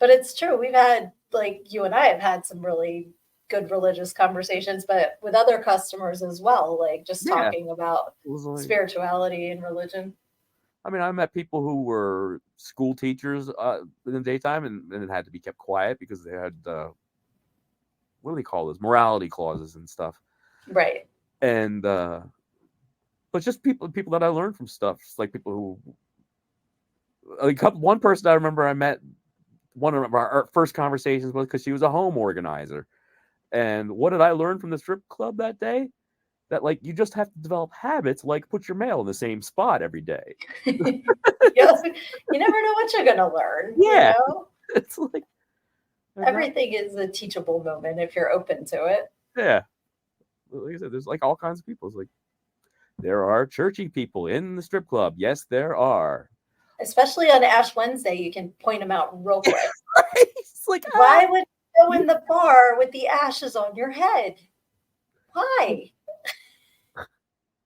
Speaker 1: But it's true. We've had, like, you and I have had some really good religious conversations, but with other customers as well, like just talking about spirituality and religion.
Speaker 2: I mean, I met people who were school teachers in the daytime, and it had to be kept quiet because they had what do they call those, morality clauses and stuff,
Speaker 1: right?
Speaker 2: And but just people that I learned from stuff, like people who, one person I remember I met, one of our first conversations was because she was a home organizer, and what did I learn from the strip club that day? That like you just have to develop habits, like put your mail in the same spot every day.
Speaker 1: Yes, you never know what you're gonna learn.
Speaker 2: Yeah,
Speaker 1: you know?
Speaker 2: It's like
Speaker 1: everything is a teachable moment if you're open to it.
Speaker 2: Yeah, like I said, there's like all kinds of people. It's like there are churchy people in the strip club. Yes, there are.
Speaker 1: Especially on Ash Wednesday, you can point them out real quick.
Speaker 2: It's like,
Speaker 1: why would you go in the bar with the ashes on your head? Why?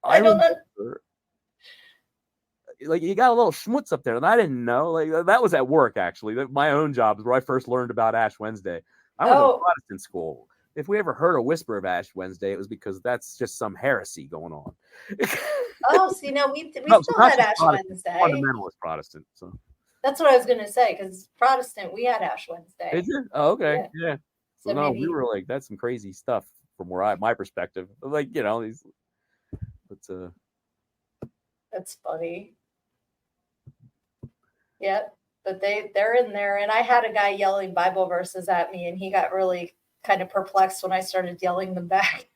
Speaker 1: I don't know.
Speaker 2: Like you got a little schmutz up there, and I didn't know. Like that was at work actually. My own job is where I first learned about Ash Wednesday. I went to Protestant school. If we ever heard a whisper of Ash Wednesday, it was because that's just some heresy going on.
Speaker 1: See, now we still had Ash Wednesday.
Speaker 2: Fundamentalist Protestant. So
Speaker 1: that's what I was going to say, because Protestant, we had Ash Wednesday.
Speaker 2: Did you? Oh, okay, yeah. So no, we were like, that's some crazy stuff from my perspective. Like, you know, these. But
Speaker 1: that's funny. Yep, but they're in there, and I had a guy yelling Bible verses at me, and he got really kind of perplexed when I started yelling them back.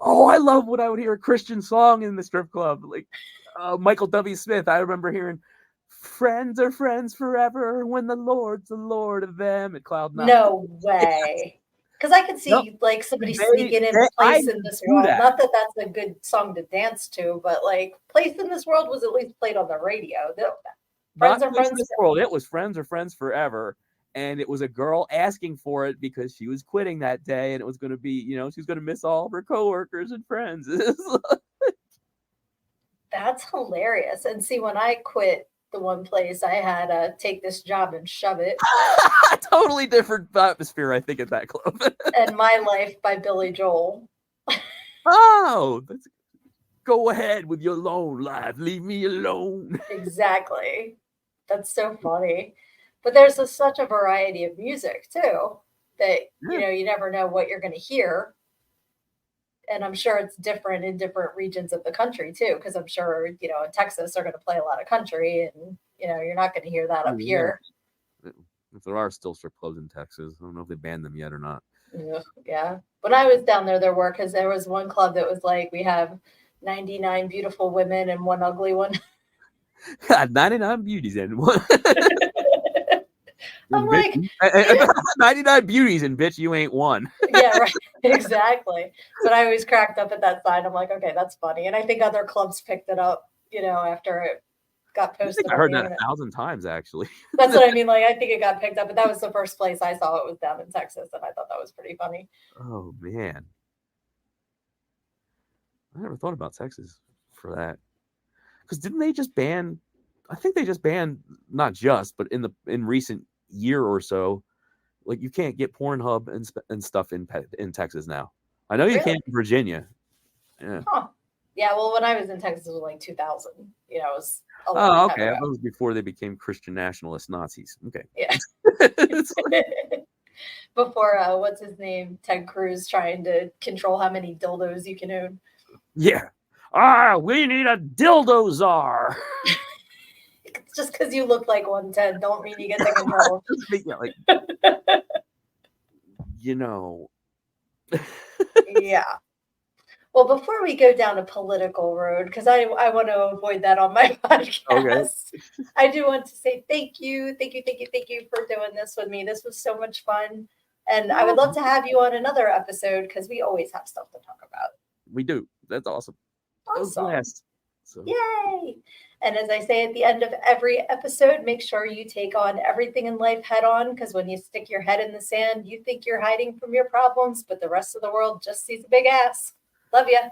Speaker 2: Oh, I love when I would hear a Christian song in the strip club, like Michael W. Smith. I remember hearing "Friends are friends forever when the Lord's the Lord of them" at Cloud 9.
Speaker 1: No way. Because I could see like somebody sneaking in Place in This World. Not that that's a good song to dance to, but like Place in This World was at least played on the radio. Friends are friends.
Speaker 2: World. It was Friends are friends forever. And it was a girl asking for it because she was quitting that day, and it was going to be, you know, she was going to miss all of her coworkers and friends.
Speaker 1: That's hilarious. And see, when I quit the one place, I had to take this job and shove it.
Speaker 2: Totally different atmosphere, I think, at that club.
Speaker 1: And My Life by Billy Joel.
Speaker 2: Oh, go ahead with your lone life. Leave me alone.
Speaker 1: Exactly. That's so funny. But there's such a variety of music, too, that, you know, you never know what you're going to hear. And I'm sure it's different in different regions of the country, too, because I'm sure, you know, in Texas, they're going to play a lot of country, and, you know, you're not going to hear that up here.
Speaker 2: If there are still strip clubs in Texas, I don't know if they banned them yet or not.
Speaker 1: Yeah. When I was down there were, because there was one club that was like, we have 99 beautiful women and one ugly one.
Speaker 2: God, 99 beauties and one.
Speaker 1: I'm like,
Speaker 2: 99 beauties, and bitch, you ain't one.
Speaker 1: Yeah, right. Exactly. But I always cracked up at that sign. I'm like, okay, that's funny. And I think other clubs picked it up, you know, after it got posted.
Speaker 2: I heard that 1,000 times, actually.
Speaker 1: That's what I mean. Like, I think it got picked up, but that was the first place I saw it was down in Texas, and I thought that was pretty funny.
Speaker 2: Oh, man. I never thought about Texas for that. Because didn't they just ban? I think they just banned, not just, but in recent year or so, like you can't get Pornhub and stuff in Texas now. I know you
Speaker 1: Really?
Speaker 2: can in Virginia. Yeah.
Speaker 1: Huh. Yeah, well, when I was in Texas, it was like 2000. You know, it was a long
Speaker 2: Oh,
Speaker 1: time
Speaker 2: okay.
Speaker 1: ago.
Speaker 2: That was before they became Christian nationalist Nazis. Okay.
Speaker 1: Yeah.
Speaker 2: It's like,
Speaker 1: Before, what's his name? Ted Cruz trying to control how many dildos you can own.
Speaker 2: yeah. We need a dildo czar.
Speaker 1: Just because you look like one, Ted, don't mean you get to control.
Speaker 2: Yeah, like, you know.
Speaker 1: Yeah. Well, before we go down a political road, because I want to avoid that on my podcast,
Speaker 2: Okay.
Speaker 1: I do want to say thank you for doing this with me. This was so much fun. And I would love to have you on another episode because we always have stuff to talk about.
Speaker 2: We do. That's awesome. That was
Speaker 1: Awesome.
Speaker 2: blast. So.
Speaker 1: Yay! And as I say at the end of every episode, make sure you take on everything in life head on, because when you stick your head in the sand, you think you're hiding from your problems, but the rest of the world just sees a big ass. Love ya.